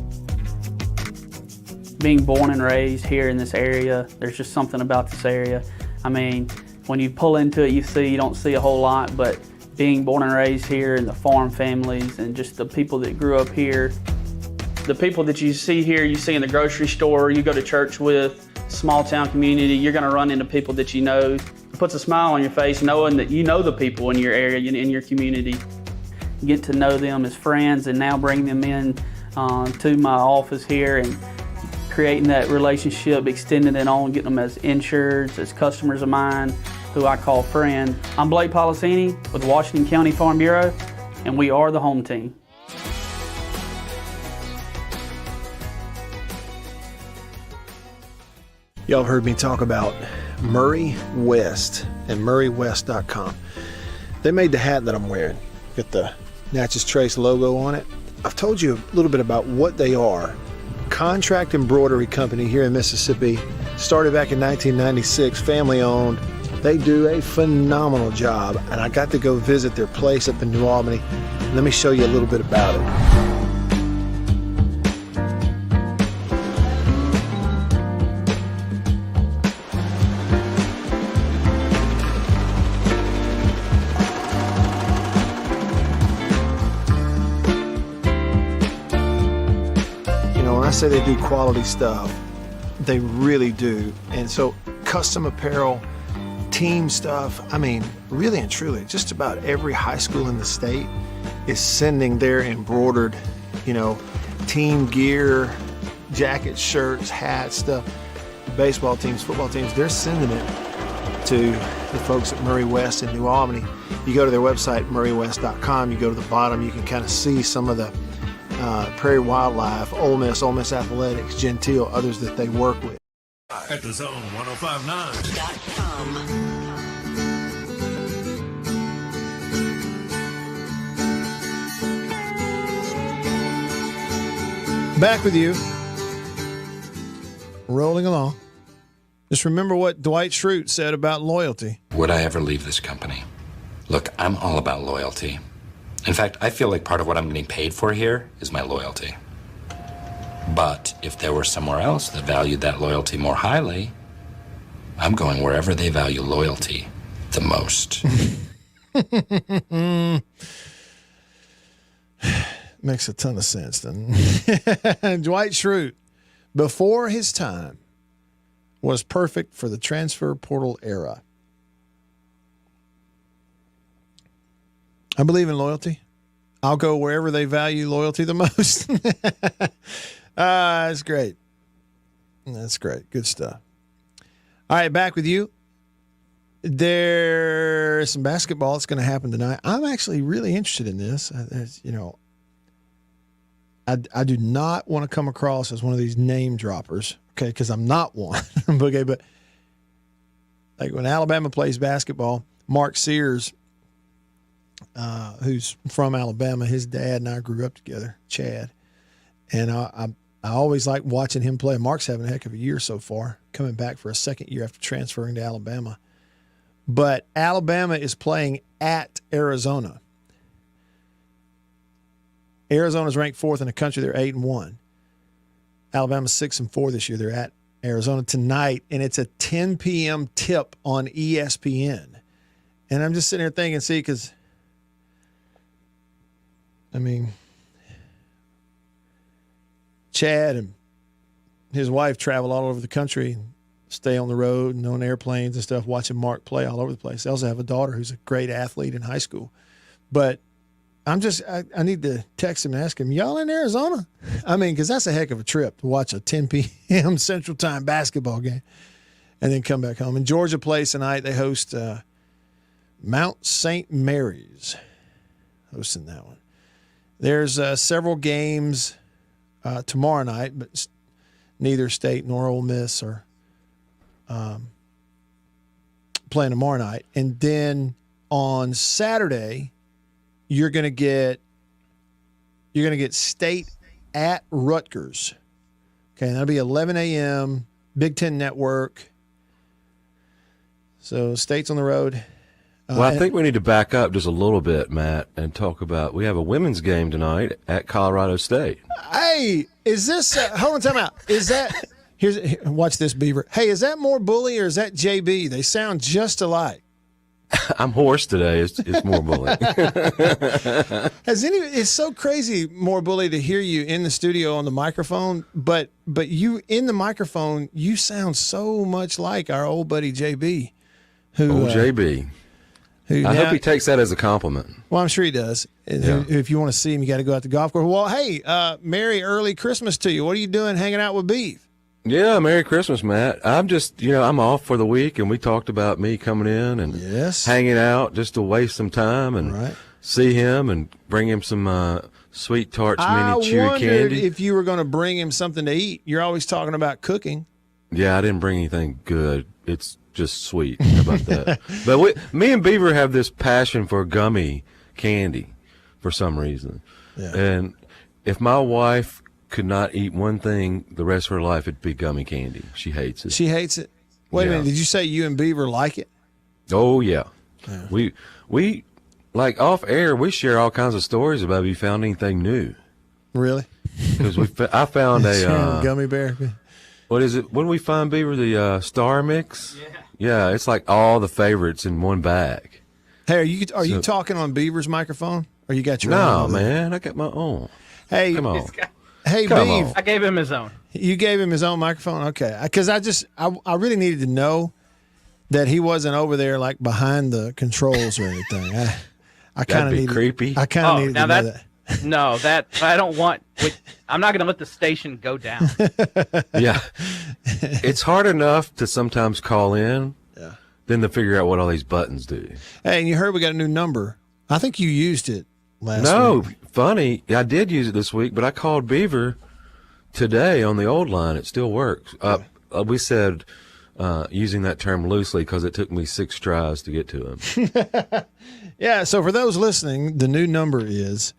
Being born and raised here in this area, there's just something about this area. I mean, when you pull into it, you don't see a whole lot, but being born and raised here in the farm families and just the people that grew up here, the people that you see here, you see in the grocery store, you go to church with, small town community, you're gonna run into people that you know puts a smile on your face knowing that you know the people in your area, in your community. Get to know them as friends and now bring them in to my office here and creating that relationship, extending it on, getting them as insureds, as customers of mine, who I call friend. I'm Blake Policini with Washington County Farm Bureau, and we are the home team. Y'all heard me talk about Murray West and murraywest.com. They made the hat that I'm wearing. Got the Natchez Trace logo on it. I've told you a little bit about what they are. Contract embroidery company here in Mississippi. Started back in 1996, family owned. They do a phenomenal job, and I got to go visit their place up in New Albany. Let me show you a little bit about it. I say they do quality stuff. They really do. And so custom apparel, team stuff, I mean, really and truly, just about every high school in the state is sending their embroidered, team gear, jackets, shirts, hats, stuff. Baseball teams, football teams, they're sending it to the folks at Murray West in New Albany. You go to their website, murraywest.com, you go to the bottom, you can kind of see some of the Prairie Wildlife, Ole Miss Athletics, Gentile, others that they work with. At the Zone 105.9.com. Back with you. Rolling along. Just remember what Dwight Schrute said about loyalty. Would I ever leave this company? Look, I'm all about loyalty. In fact, I feel like part of what I'm getting paid for here is my loyalty. But if there were somewhere else that valued that loyalty more highly, I'm going wherever they value loyalty the most. Makes a ton of sense, doesn't it? Dwight Schrute, before his time, was perfect for the transfer portal era. I believe in loyalty. I'll go wherever they value loyalty the most. That's great. That's great. Good stuff. All right, back with you. There's some basketball that's going to happen tonight. I'm actually really interested in this. I do not want to come across as one of these name droppers, okay, because I'm not one. Okay, but like when Alabama plays basketball, Mark Sears, who's from Alabama, his dad and I grew up together, Chad. And I always like watching him play. Mark's having a heck of a year so far, coming back for a second year after transferring to Alabama. But Alabama is playing at Arizona. Arizona's ranked 4th in the country. They're 8-1. Alabama's 6-4 this year. They're at Arizona tonight, and it's a 10 p.m. tip on ESPN. And I'm just sitting there thinking, see, because Chad and his wife travel all over the country, stay on the road and on airplanes and stuff, watching Mark play all over the place. They also have a daughter who's a great athlete in high school. But I need to text him and ask him, y'all in Arizona? Because that's a heck of a trip to watch a 10 p.m. Central Time basketball game and then come back home. And Georgia plays tonight. They host Mount St. Mary's, hosting that one. There's several games tomorrow night, but neither State nor Ole Miss are playing tomorrow night. And then on Saturday, you're going to get State at Rutgers. Okay, that'll be 11 a.m. Big Ten Network. So State's on the road. Well, I think we need to back up just a little bit, Matt, and talk about, we have a women's game tonight at Colorado State. Hey, is this, hold on, time out. Is that, watch this, Beaver. Hey, is that more Bully or is that JB? They sound just alike. I'm hoarse today. It's more Bully. It's so crazy, more Bully, to hear you in the studio on the microphone, but you in the microphone, you sound so much like our old buddy JB. Old JB. I hope he takes that as a compliment. Well, I'm sure he does. Yeah. If you want to see him, you got to go out to the golf course. Well, hey, Merry early Christmas to you. What are you doing hanging out with Beef? Yeah, Merry Christmas, Matt. I'm just, I'm off for the week, and we talked about me coming in and hanging out just to waste some time and see him and bring him some Sweet Tarts mini chewy I wondered candy. if you were going to bring him something to eat. You're always talking about cooking. Yeah, I didn't bring anything good. It's just sweet. How about that? But me and Beaver have this passion for gummy candy for some reason. Yeah. And if my wife could not eat one thing the rest of her life, it'd be gummy candy. She hates it. She hates it? Wait a minute. Did you say you and Beaver like it? Oh, yeah. We like off air, we share all kinds of stories about if you found anything new. Really? Because I found a gummy bear. What is it? When we find, Beaver, the Star Mix? Yeah, it's like all the favorites in one bag. Hey, are you talking on Beaver's microphone, or you got your own? No, over there? man, I got my own. Hey, come on. Hey, Come Beav. on. I gave him his own. You gave him his own microphone? Okay. Because I really needed to know that he wasn't over there like behind the controls or anything. I kind of That'd be needed creepy. I kind of needed now to know that. No, that I don't want. I'm not going to let the station go down. Yeah. It's hard enough to sometimes call in than to figure out what all these buttons do. Hey, and you heard we got a new number. I think you used it last week. Funny. I did use it this week, but I called Beaver today on the old line. It still works. We said using that term loosely because it took me 6 tries to get to him. Yeah, so for those listening, the new number is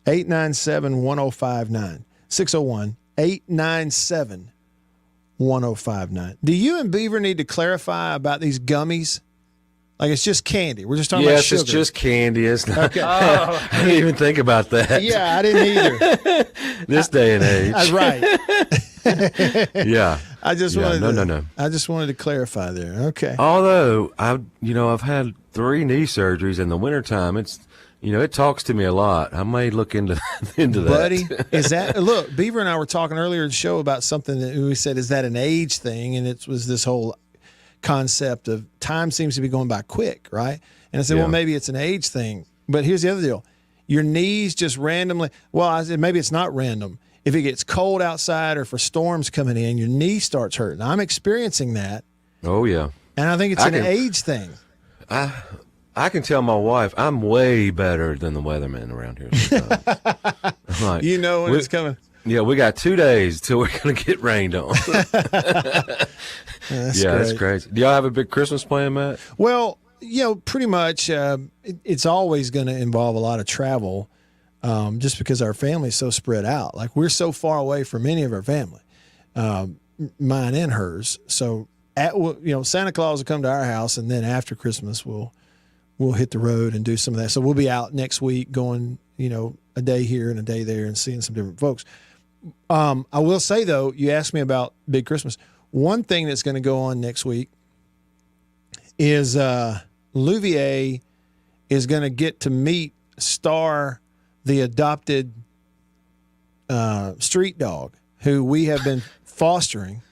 897-1059. 601-897-1059. Do you and Beaver need to clarify about these gummies? Like, it's just candy. We're just talking about sugar. Yes, it's just candy. It's not. Okay. I didn't even think about that. Yeah, I didn't either. This day and age. Right. Yeah. I just wanted no. I just wanted to clarify there. Okay. Although I've had 3 knee surgeries in the wintertime. It talks to me a lot. I may look into that. Buddy, is that look? Beaver and I were talking earlier in the show about something that we said, is that an age thing? And it was this whole concept of time seems to be going by quick, right? And I said, well, maybe it's an age thing. But here's the other deal: your knees just randomly. Well, I said maybe it's not random. If it gets cold outside or for storms coming in, your knee starts hurting. I'm experiencing that. Oh yeah. And I think it's an age thing. I can tell my wife I'm way better than the weatherman around here sometimes. I'm like, when it's coming. Yeah, we got 2 days till we're going to get rained on. That's crazy. Do y'all have a big Christmas plan, Matt? Well, pretty much it's always going to involve a lot of travel just because our family's so spread out. Like, we're so far away from any of our family, mine and hers. So, Santa Claus will come to our house, and then after Christmas, we'll hit the road and do some of that. So we'll be out next week going, a day here and a day there and seeing some different folks. I will say, though, you asked me about Big Christmas. One thing that's going to go on next week is Louvier is going to get to meet Star, the adopted street dog, who we have been fostering,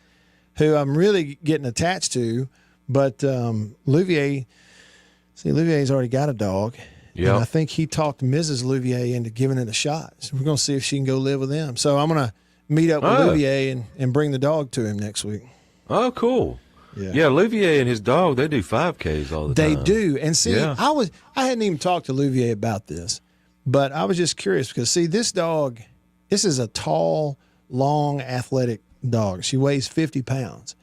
who I'm really getting attached to. But Louvier's already got a dog. Yeah. And I think he talked Mrs. Louvier into giving it a shot. So we're going to see if she can go live with him. So I'm going to meet up with Louvier and bring the dog to him next week. Oh, cool. Yeah, Louvier and his dog, they do 5Ks all the time. They do. And see, I hadn't even talked to Louvier about this, but I was just curious because, see, this dog, this is a tall, long, athletic dog. She weighs 50 pounds.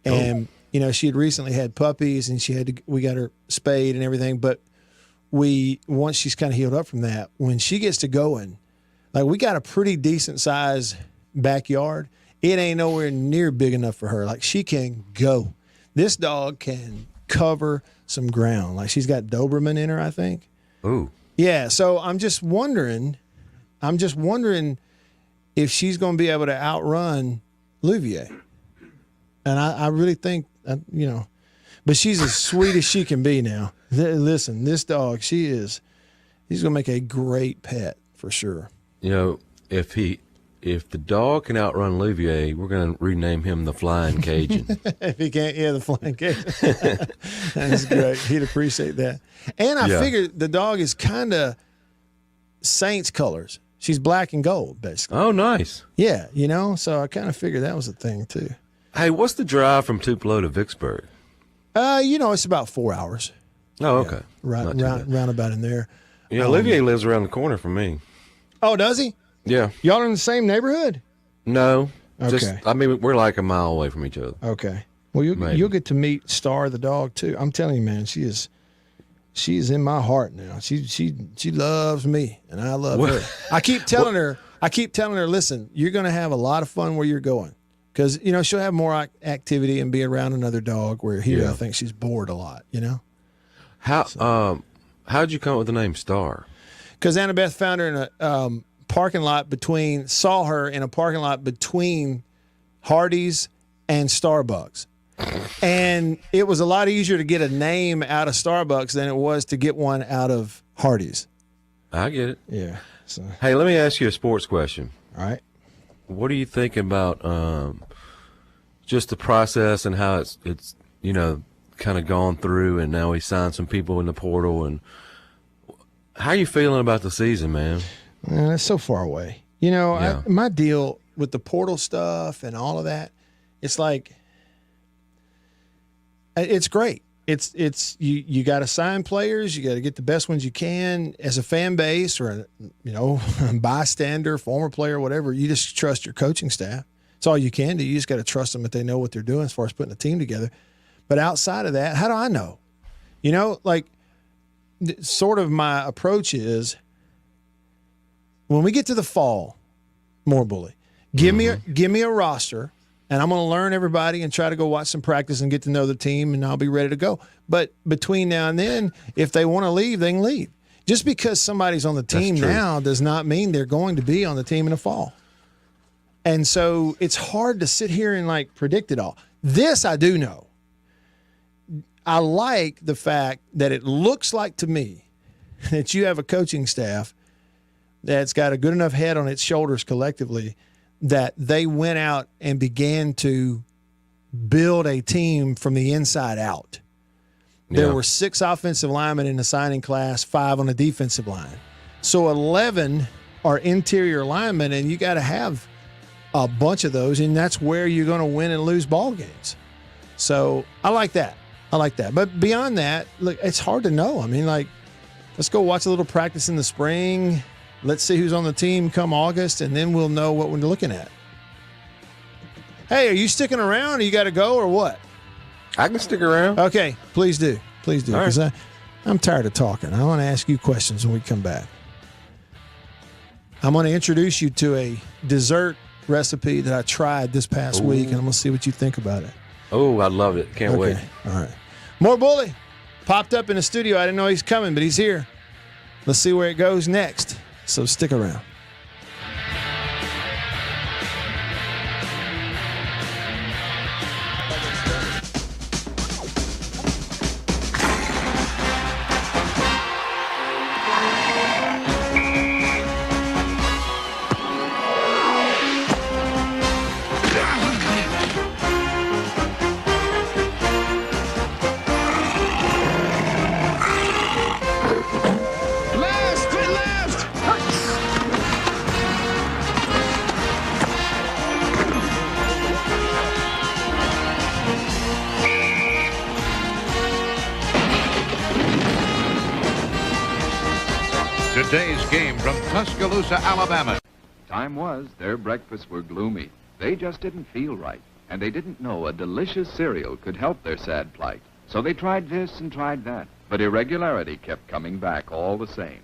And, she had recently had puppies and we got her spayed and everything. But once she's kind of healed up from that, when she gets to going, like, we got a pretty decent size backyard. It ain't nowhere near big enough for her. Like, she can go. This dog can cover some ground. Like, she's got Doberman in her, I think. Ooh. Yeah. So I'm just wondering if she's going to be able to outrun Louvier. And I really think, but she's as sweet as she can be now. Listen, this dog, he's going to make a great pet for sure. If if the dog can outrun Olivier, we're going to rename him the Flying Cajun. If he can't, the Flying Cajun. That's great. He'd appreciate that. And I figured the dog is kind of Saints colors. She's black and gold, basically. Oh, nice. Yeah, so I kind of figured that was a thing, too. Hey, what's the drive from Tupelo to Vicksburg? It's about 4 hours. Oh, okay. Round about in there. Yeah, Olivier lives around the corner from me. Oh, does he? Yeah. Y'all are in the same neighborhood? No. Okay. We're like a mile away from each other. Okay. Well, you'll get to meet Star the dog too. I'm telling you, man, she is in my heart now. She loves me and I love her. I keep telling her, listen, you're going to have a lot of fun where you're going. Because, she'll have more activity and be around another dog where here I think she's bored a lot, How'd you come up with the name Star? Because Annabeth found her in a saw her in a parking lot between Hardee's and Starbucks. And it was a lot easier to get a name out of Starbucks than it was to get one out of Hardee's. I get it. Yeah. So. Hey, let me ask you a sports question. All right. What are you thinking about just the process and how it's kind of gone through, and now we signed some people in the portal, and how are you feeling about the season, man? It's so far away. My deal with the portal stuff and all of that, it's like, it's great. It's you got to sign players. You got to get the best ones you can as a fan base or a bystander, former player, whatever. You just trust your coaching staff. It's all you can do. You just got to trust them that they know what they're doing as far as putting a team together. But outside of that, how do I know? Sort of my approach is when we get to the fall, more bully, give me a roster, and I'm going to learn everybody and try to go watch some practice and get to know the team, and I'll be ready to go. But between now and then, if they want to leave, they can leave. Just because somebody's on the team now does not mean they're going to be on the team in the fall. And so it's hard to sit here and predict it all. This I do know. I like the fact that it looks like to me that you have a coaching staff that's got a good enough head on its shoulders collectively that they went out and began to build a team from the inside out. There were 6 offensive linemen in the signing class, 5 on the defensive line. So 11 are interior linemen, and you got to have a bunch of those, and that's where you're going to win and lose ball games. So I like that. But beyond that, look, it's hard to know. I mean, let's go watch a little practice in the spring. Let's see who's on the team come August, and then we'll know what we're looking at. Hey, are you sticking around? Or you got to go or what? I can stick around. Okay, please do. Because I'm tired of talking. I want to ask you questions when we come back. I'm going to introduce you to a dessert recipe that I tried this past week, and I'm going to see what you think about it. Oh, I love it. Can't wait. All right. More bully popped up in the studio. I didn't know he's coming, but he's here. Let's see where it goes next. So stick around. Today's game from Tuscaloosa, Alabama. Time was their breakfasts were gloomy. They just didn't feel right, and they didn't know a delicious cereal could help their sad plight. So they tried this and tried that, but irregularity kept coming back all the same.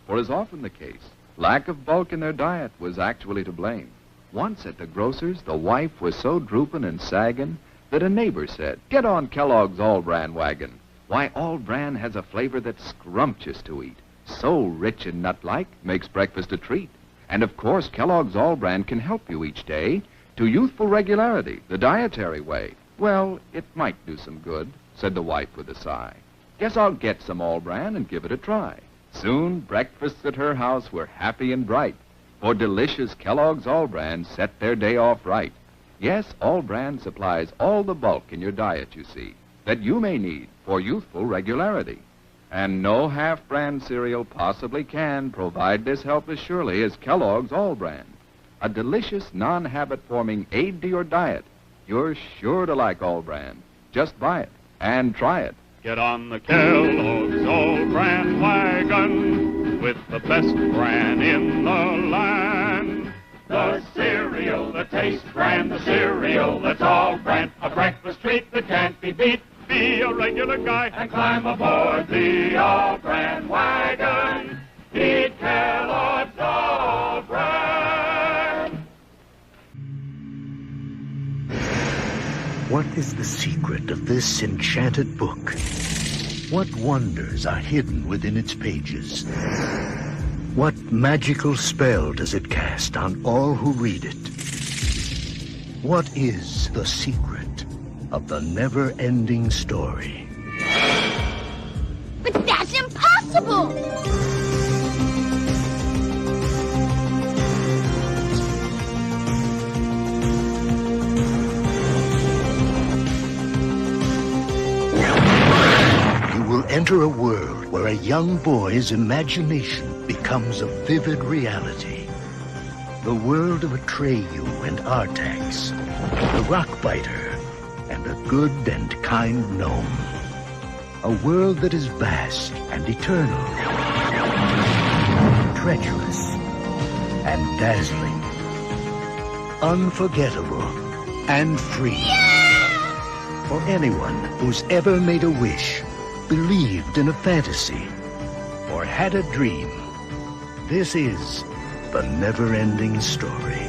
For as often the case, lack of bulk in their diet was actually to blame. Once at the grocer's, the wife was so drooping and sagging that a neighbor said, "Get on Kellogg's All-Bran wagon. Why, All-Bran has a flavor that's scrumptious to eat. So rich and nut-like, makes breakfast a treat. And of course, Kellogg's All-Bran can help you each day to youthful regularity, the dietary way." "Well, it might do some good," said the wife with a sigh. "Guess I'll get some All-Bran and give it a try." Soon, breakfasts at her house were happy and bright. For delicious Kellogg's All Brand set their day off right. Yes, All Brand supplies all the bulk in your diet, you see, that you may need for youthful regularity. And no half-brand cereal possibly can provide this help as surely as Kellogg's All Brand. A delicious, non-habit-forming aid to your diet. You're sure to like All Brand. Just buy it and try it. Get on the Kellogg's All Brand wagon with the best bran in the land. The cereal that tastes grand, the cereal that's all brand, a breakfast treat that can't be beat. Be a regular guy and climb aboard the All Brand wagon. Eat Kellogg's All Brand. What is the secret of this enchanted book? What wonders are hidden within its pages? What magical spell does it cast on all who read it? What is the secret of the never-ending story? But that's impossible! You will enter a world where a young boy's imagination becomes a vivid reality. The world of Atreyu and Artax, the Rockbiter, and a good and kind gnome. A world that is vast and eternal, treacherous and dazzling, unforgettable and free. For anyone who's ever made a wish, believed in a fantasy, or had a dream, this is the never-ending story.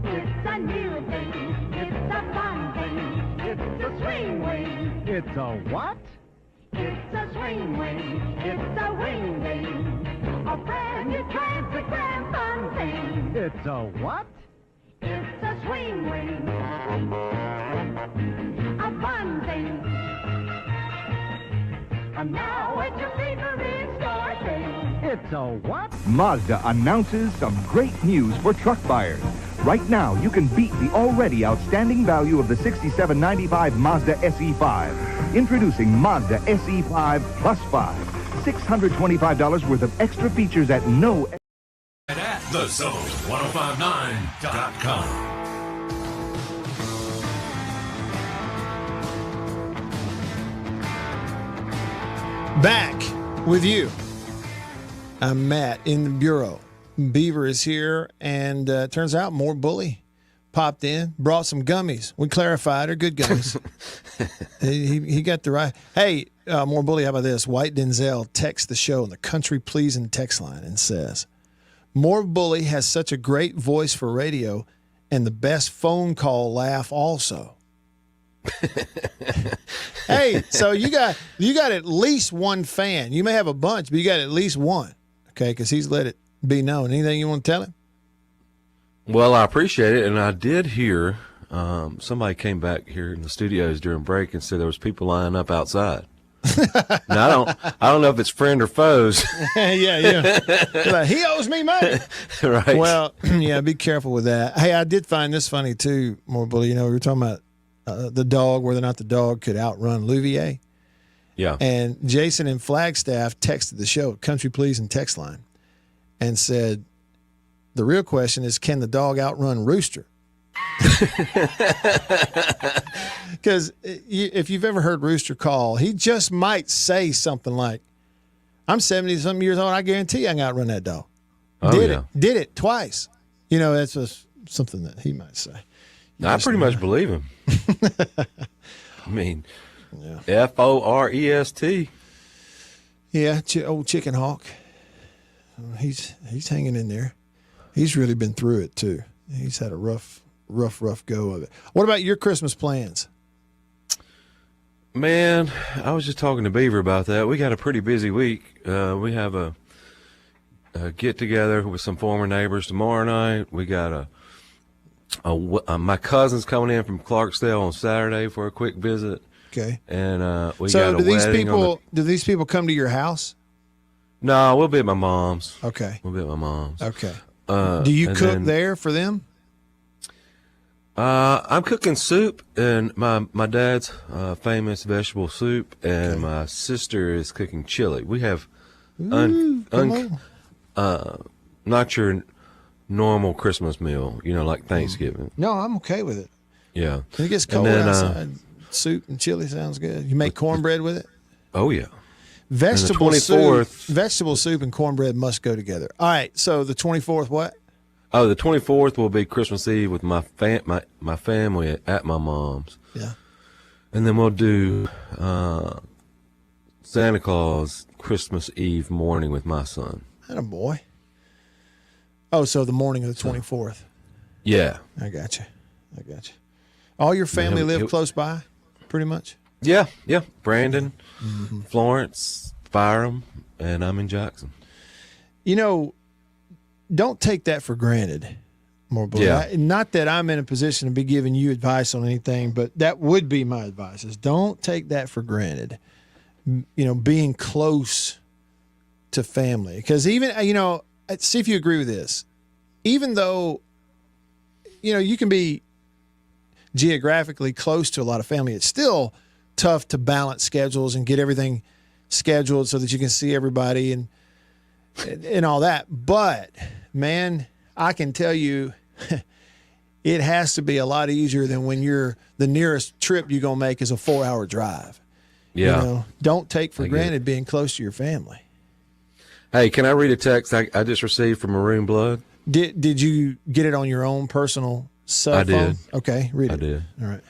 It's a new thing, it's a fun thing, it's a swing wing. It's a what? It's a swing wing, it's a wing wing. A brand new grand fun thing. It's a what? It's a swing wing, a fun thing. And now it's your favorite store thing. It's a what? Mazda announces some great news for truck buyers. Right now, you can beat the already outstanding value of the $67.95 Mazda SE5. Introducing Mazda SE5 Plus 5. $625 worth of extra features at no... At thezone1059.com. Back with you. I'm Matt in the bureau. Beaver is here, and turns out more bully popped in, brought some gummies. We clarified they're good gummies. he got the right. Hey, more bully, how about this? White Denzel texts the show on the country pleasing text line and says, "More bully has such a great voice for radio and the best phone call laugh also." Hey, so you got at least one fan. You may have a bunch, but you got at least one. Okay, because he's let it be known. Anything you want to tell him? Well, I appreciate it, and I did hear somebody came back here in the studios during break and said there was people lining up outside. Now, I don't know if it's friend or foes. yeah. Like, he owes me money. Right. Well, yeah, be careful with that. Hey, I did find this funny too, more bully. You know, we were talking about the dog, whether or not the dog could outrun Louvier. Yeah. And Jason in Flagstaff texted the show, Country Pleasing text line, and said, the real question is, can the dog outrun Rooster? Because if you've ever heard Rooster call, he just might say something like, I'm 70-something years old, I guarantee I can outrun that dog. Did it twice. You know, that's something that he might say. I pretty much believe him. I mean, Forest. Yeah, old Chicken Hawk. He's hanging in there. He's really been through it too. He's had a rough go of it. What about your Christmas plans? Man, I was just talking to Beaver about that. We got a pretty busy week. We have a get together with some former neighbors tomorrow night. We got my cousin's coming in from Clarksdale on Saturday for a quick visit. Okay. And we So got a wedding do these people come to your house? No, we'll be at my mom's. Okay. We'll be at my mom's. Okay. Do you cook there for them? I'm cooking soup, and my dad's famous vegetable soup, and my sister is cooking chili. We have not your normal Christmas meal, like Thanksgiving. No, I'm okay with it. Yeah. When it gets cold outside, soup and chili sounds good. You make cornbread with it? Oh, yeah. Vegetable soup and cornbread must go together. All right, so the 24th what? Oh, the 24th will be Christmas Eve with my family at my mom's. Yeah. And then we'll do Santa Claus Christmas Eve morning with my son. Attaboy. Oh, so the morning of the 24th. Yeah. I got you. All your family live close by, pretty much? Yeah. Brandon, Florence, Byram, and I'm in Jackson. Don't take that for granted, more boy. Yeah. Not that I'm in a position to be giving you advice on anything, but that would be my advice, is don't take that for granted. Being close to family. Because even, see if you agree with this. Even though, you can be geographically close to a lot of family, it's still tough to balance schedules and get everything scheduled so that you can see everybody and all that. But man, I can tell you it has to be a lot easier than when the nearest trip you're going to make is a 4-hour drive. Yeah. Don't take for granted being close to your family. Hey, can I read a text I just received from Maroon Blood? Did you get it on your own personal cell phone? I did. Okay, read it. I did. All right.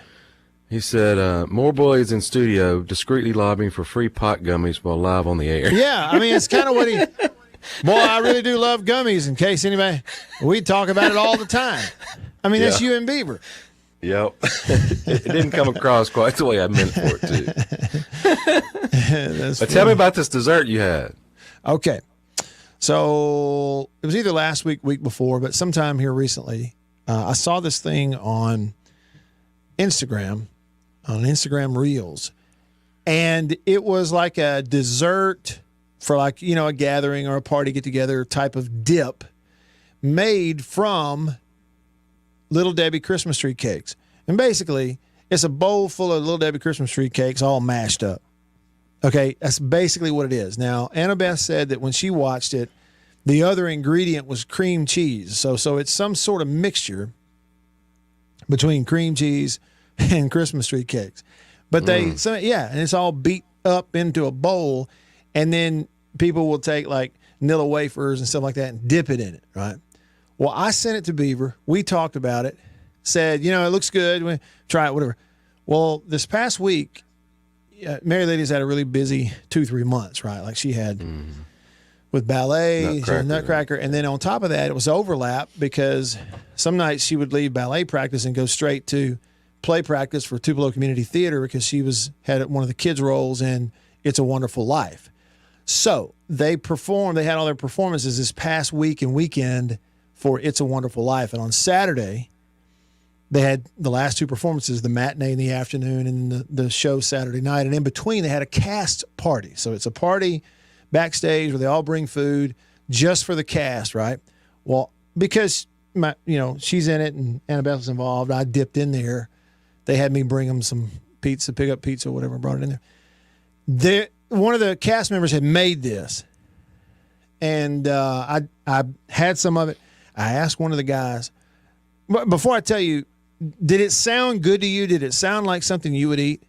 He said, more boys in studio discreetly lobbying for free pot gummies while live on the air. Yeah, I mean, it's kind of what he... Boy, I really do love gummies, in case anybody... We talk about it all the time. I mean, that's you and Beaver. Yep. It didn't come across quite the way I meant for it to. But tell me about this dessert you had. Okay. So it was either last week before, but sometime here recently, I saw this thing on Instagram Reels, and it was like a dessert for a gathering or a party get together type of dip made from Little Debbie Christmas tree cakes. And basically, it's a bowl full of Little Debbie Christmas tree cakes all mashed up. Okay, that's basically what it is. Now, Annabeth said that when she watched it, the other ingredient was cream cheese. So it's some sort of mixture between cream cheese and Christmas tree cakes. But and it's all beat up into a bowl, and then people will take like Nilla wafers and stuff like that and dip it in it, right? Well, I sent it to Beaver. We talked about it, said, it looks good. We try it, whatever. Well, this past week, Mary Lady's had a really busy 2-3 months, right? Like she had with ballet, Nutcracker. And then on top of that, it was overlap because some nights she would leave ballet practice and go straight to play practice for Tupelo Community Theater because she had one of the kids' roles in It's a Wonderful Life. So they had all their performances this past week and weekend for It's a Wonderful Life. And on Saturday, they had the last 2 performances, the matinee in the afternoon and the show Saturday night. And in between, they had a cast party. So it's a party backstage where they all bring food just for the cast, right? Well, because she's in it and Annabelle's involved, I dipped in there. They had me bring them some pizza, pick up pizza, whatever, brought it in there. One of the cast members had made this, and I had some of it. I asked one of the guys, but before I tell you, did it sound good to you? Did it sound like something you would eat?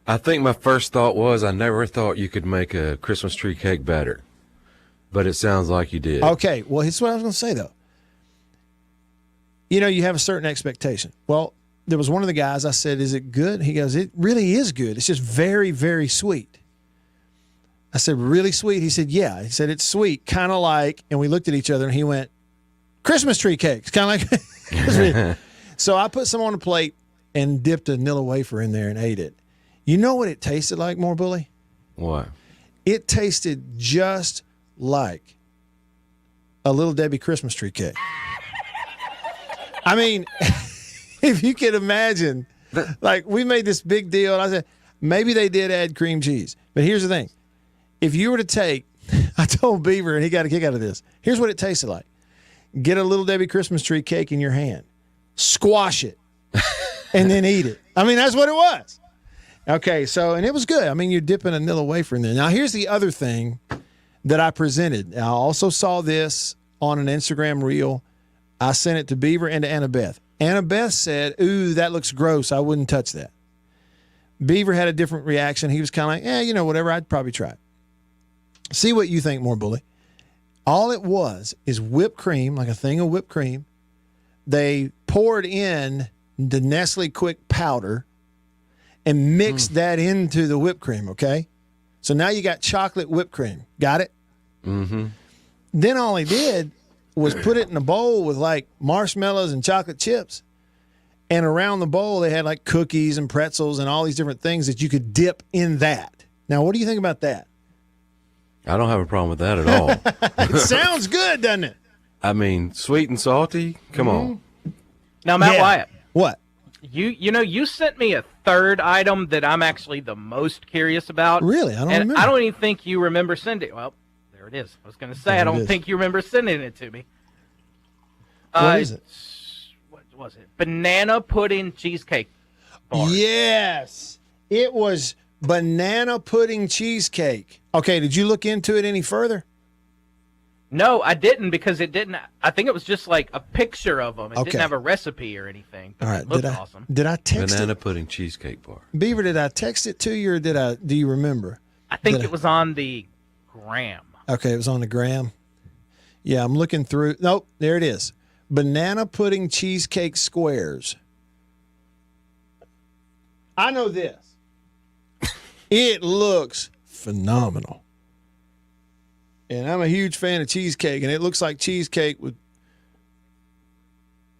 I think my first thought was I never thought you could make a Christmas tree cake better, but it sounds like you did. Okay, well, here's what I was going to say, though. You have a certain expectation. Well, there was one of the guys, I said, is it good? He goes, it really is good. It's just very, very sweet. I said, really sweet? He said, yeah. He said, it's sweet, kind of like, and we looked at each other and he went, Christmas tree cakes, kind of like. So I put some on a plate and dipped a Nilla wafer in there and ate it. You know what it tasted like, more bully? What? It tasted just like a Little Debbie Christmas tree cake. I mean, if you could imagine Like, we made this big deal, and I said, maybe they did add cream cheese. But here's the thing. If you were to take, I told Beaver, and he got a kick out of this, here's what it tasted like. Get a Little Debbie Christmas tree cake in your hand, squash it, and then eat it. I mean, that's what it was. Okay, so, and it was good. I mean, you're dipping a Nilla wafer in there. Now, here's the other thing that I presented. I also saw this on an Instagram reel. I sent it to Beaver and to Annabeth. Annabeth said, ooh, that looks gross. I wouldn't touch that. Beaver had a different reaction. He was kind of like, whatever. I'd probably try it. See what you think more, Bully. All it was is whipped cream, like a thing of whipped cream. They poured in the Nestle Quick powder and mixed that into the whipped cream, okay? So now you got chocolate whipped cream. Got it? Mm-hmm. Then all he did was put it in a bowl with like marshmallows and chocolate chips. And around the bowl, they had like cookies and pretzels and all these different things that you could dip in that. Now, what do you think about that? I don't have a problem with that at all. It sounds good, doesn't it? I mean, sweet and salty. Come on. Now, Matt Wyatt. What? You sent me a third item that I'm actually the most curious about. Really? I don't remember. I don't even think you remember sending. Well, there it is. I was going to say, I don't think you remember sending it to me. What is it? What was it? Banana pudding cheesecake bar. Yes. It was banana pudding cheesecake. Okay, did you look into it any further? No, I didn't because it didn't. I think it was just like a picture of them. It Okay. didn't have a recipe or anything. All right. It looked awesome. Did I text Banana it? pudding cheesecake bar. Beaver, did I text it to you or do you remember? I think it was on the gram. Okay, it was on the gram. Yeah, I'm looking through. Nope, there it is. Banana pudding cheesecake squares. I know this. It looks phenomenal. And I'm a huge fan of cheesecake, and it looks like cheesecake with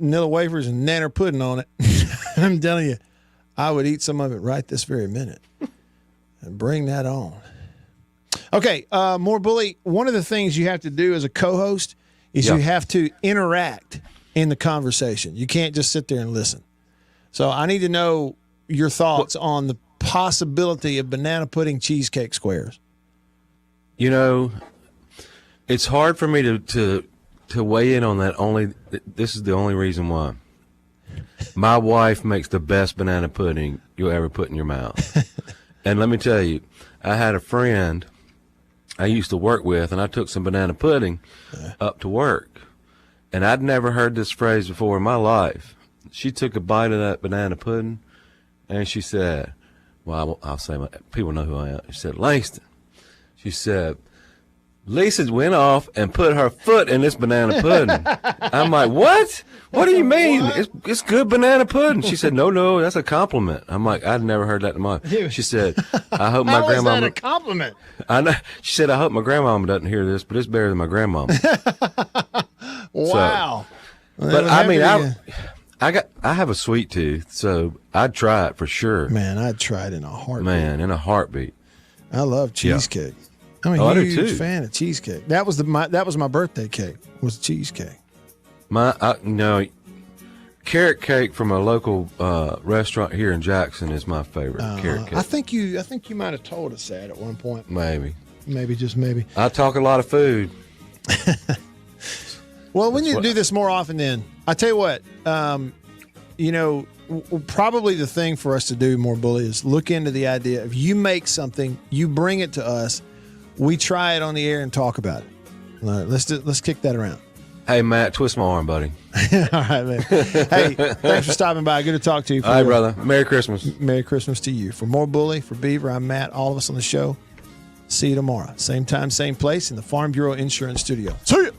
Nilla wafers and nanner pudding on it. I'm telling you, I would eat some of it right this very minute. And bring that on. Okay, more Bully. One of the things you have to do as a co-host is you have to interact in the conversation. You can't just sit there and listen. So I need to know your thoughts on the possibility of banana pudding cheesecake squares. You know, it's hard for me to weigh in on that. This is the only reason why. My wife makes the best banana pudding you'll ever put in your mouth. And let me tell you, I had a friend I used to work with, and I took some banana pudding up to work. And I'd never heard this phrase before in my life. She took a bite of that banana pudding, and she said, well, I'll say, people know who I am. She said, Langston. She said, Lisa went off and put her foot in this banana pudding. I'm like, what? What do you mean? It's good banana pudding. She said, no, that's a compliment. I'm like, I'd never heard that in my life. She said, I hope my grandma. How is that a compliment? I know. She said, I hope my grandmama doesn't hear this, but it's better than my grandmama. Wow. So, but I mean, I have a sweet tooth, so I'd try it for sure. Man, I'd try it in a heartbeat. In a heartbeat. I love cheesecake. Yeah. I'm a I do huge too. fan of cheesecake. That was my birthday cake. Was cheesecake. Carrot cake from a local restaurant here in Jackson is my favorite. Carrot cake. I think you might have told us that at one point. Maybe. Just maybe. I talk a lot of food. Well, we need to do this more often then. I tell you what, probably the thing for us to do more, Bully, is look into the idea of you make something, you bring it to us, we try it on the air and talk about it. All right, let's kick that around. Hey, Matt, twist my arm, buddy. All right, man. Hey, thanks for stopping by. Good to talk to you. All right, brother. Merry Christmas. Merry Christmas to you. For more Bully, for Beaver, I'm Matt. All of us on the show. See you tomorrow. Same time, same place in the Farm Bureau Insurance Studio. See ya.